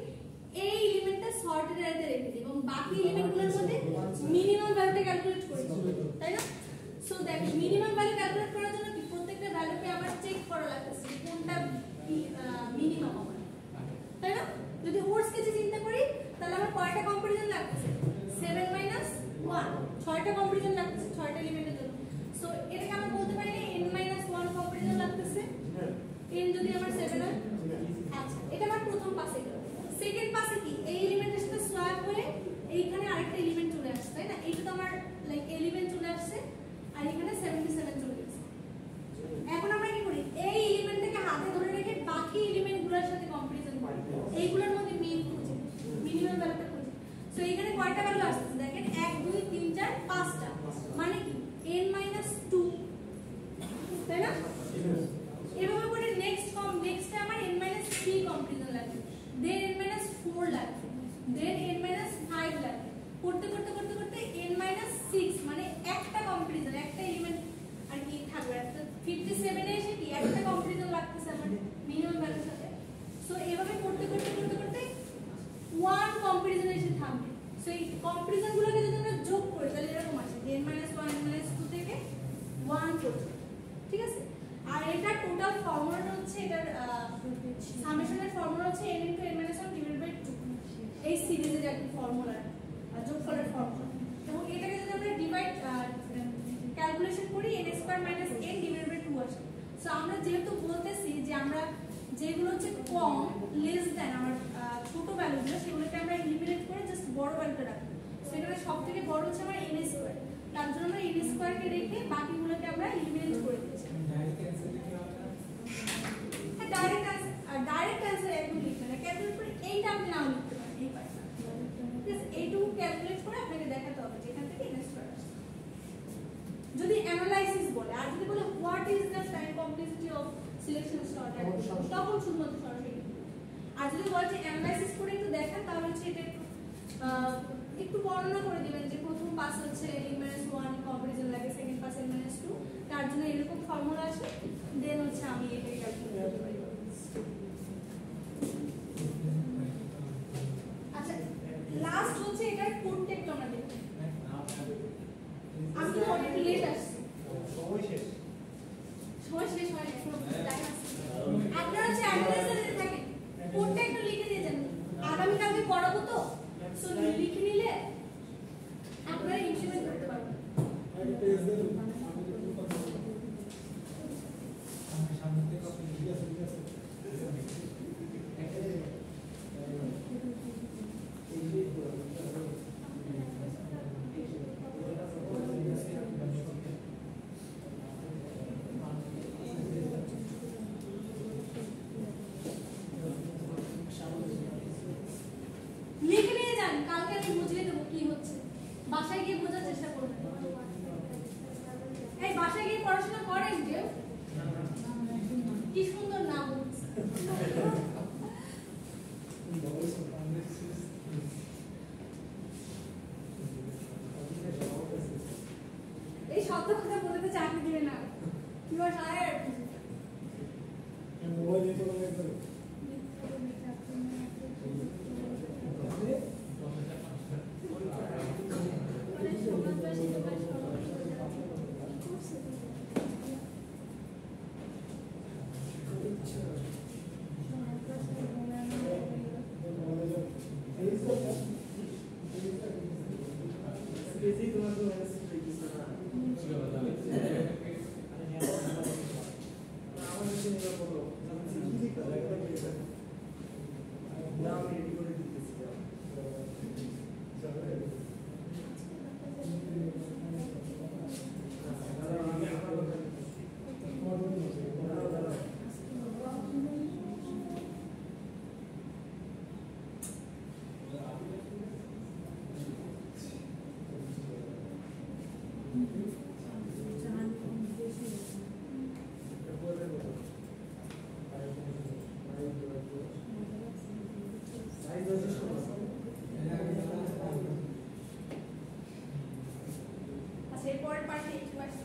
এই এলিমেন্টটা সর্টেড অ্যারেতে রেখে দিই এবং বাকি এলিমেন্টগুলোর মধ্যে মিনিমাম ভ্যালুটা ক্যালকুলেট করি, তাই না? সো দেখো, মিনিমাম ভ্যালু ক্যালকুলেট করার জন্য কি প্রত্যেকটা ভ্যালুকে আবার চেক করা লাগতেছে কোনটা মিনিমাম আমার, তাই না? যদি ওয়ার্স্ট কেসে চিন্তা করি তাহলে আমার কয়টা কম্পারিজন লাগতেছে? 7 - 1, 6টা কম্পারিজন লাগতেছে 6টা এলিমেন্টের জন্য। সো এটাকে আমরা বলতে পারি n - 1 কম্পারিজন লাগতেছে। n যদি আমার 7 হয়, আচ্ছা, এটা আমার প্রথম পাসে গেল। সেকেন্ড পাসে কি এই এলিমেন্টের সাথে সোয়াপ হয়ে এইখানে আরেকটা এলিমেন্ট চলে আসছে, তাই না? এইটা তো আমার লাইক এলিমেন্ট চলে আসছে আর এখানে 77 চলে গেছে। এখন আমরা কি করি? এই এলিমেন্টটাকে হাতে ধরে রেখে বাকি এলিমেন্টগুলোর সাথে কম্পারিজন করি, এইগুলোর মধ্যে মিন খুঁজি, মিনিমাম ভ্যালুটা খুঁজি। সো এখানে কয়টা ভ্যালু আসছে দেখেন? 1 2 3 4 5টা, মানে কি n - 2, তাই না? এভাবে করে নেক্সটে আমার n - 3 কম্পারিজন লাগবে, দেন n - 4 লাগবে, দেন n - 5 লাগবে, করতে করতে করতে করতে n - 6 মানে একটা কম্পারিজন, একটা এলিমেন্ট আর কি থাকবে। 57 এ এসে কি একটা কম্পারিজন লাগতেছে আমার মিনিমাম ভ্যালুর সাথে। সো এভাবে করতে করতে করতে করতে 1 কম্পারিজন এসে থামবে। সো এই কম্পারিজনগুলোকে যদি আমরা যোগ করি তাহলে এরকম আসে n - 1 n - 2 থেকে 1 পর্যন্ত, ঠিক আছে? আর এটা টোটাল ফর্মুলাটা হচ্ছে এটার সামেশনের ফর্মুলা হচ্ছে n * n - 1 ডিভাইডেড বাই 2, এই সিরিজের একটা ফর্মুলা, যোগফলের ফর্মুলা। এবং এটাকে যদি আমরা ডিভাইড ক্যালকুলেশন করি n² - n ডিভাইডেড বাই 2 আসে। সো আমরা যেহেতু বলতেছি যে আমরা যেগুলো হচ্ছে কম, লেস দ্যান আমার ছোট ভ্যালুগুলো, সেগুলোকে আমরা এলিমিনেট করে জাস্ট বড় ভ্যালুটা রাখি। সেখানে সবথেকে বড় হচ্ছে আমার n², তার জন্য আমরা n² কে রেখে বাকিগুলোকে আমরা এলিমিনেট করে দিচ্ছি। ডাইরেক্ট অ্যান্সার একদম লিখতে না, ক্যালকুলেট করে এইটা আপনি নাও লিখতে পারেন, এই পার্টটা, ঠিক আছে? এইটুকু ক্যালকুলেট করে আপনাকে দেখাতে হবে যে এখান থেকে n² আসছে যদি অ্যানালাইসিস বলে। আর যদি বলে what is the time complexity of selection sort, তখন শুধুমাত্র সরাসরি। আর যদি বলে যে অ্যানালাইসিস করে একটু দেখান, তাহলে হচ্ছে এটা একটু বর্ণনা করে দিবেন যে প্রথম পাস হচ্ছে n - 1 কম্পারিজন লাগে, সেকেন্ড পাস n - 2, তার জন্য এরকম ফর্মুলা আসে, দেন হচ্ছে আমি এটাকে ক্যালকুলেট করতে পারি। আচ্ছা, লাস্ট হচ্ছে এটার কোডটা একটু আমরা দেখব। আমি তো অনেক লেট আসছি, সময় শেষ হয় না, দেখা আছে। আপনারা হচ্ছে অ্যানালাইসিসে থাকেন, কোডটা একটু লিখে দিয়ে যান, আগামীকালকে পড়াবো তো, সো লিখে নিলে আপনারা ইমপ্লিমেন্ট করতে পারবেন। সামনে থেকে পড়াশোনা করেন কেউ? কি সুন্দর নাম বলছে। এই শব্দ কথা বলে তো চাকরি দিবে না। You are tired. মানে সমাজবাসী তোমার কি করছে আচ্ছা এরপরের পার্টে একটু আসি।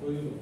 Oye,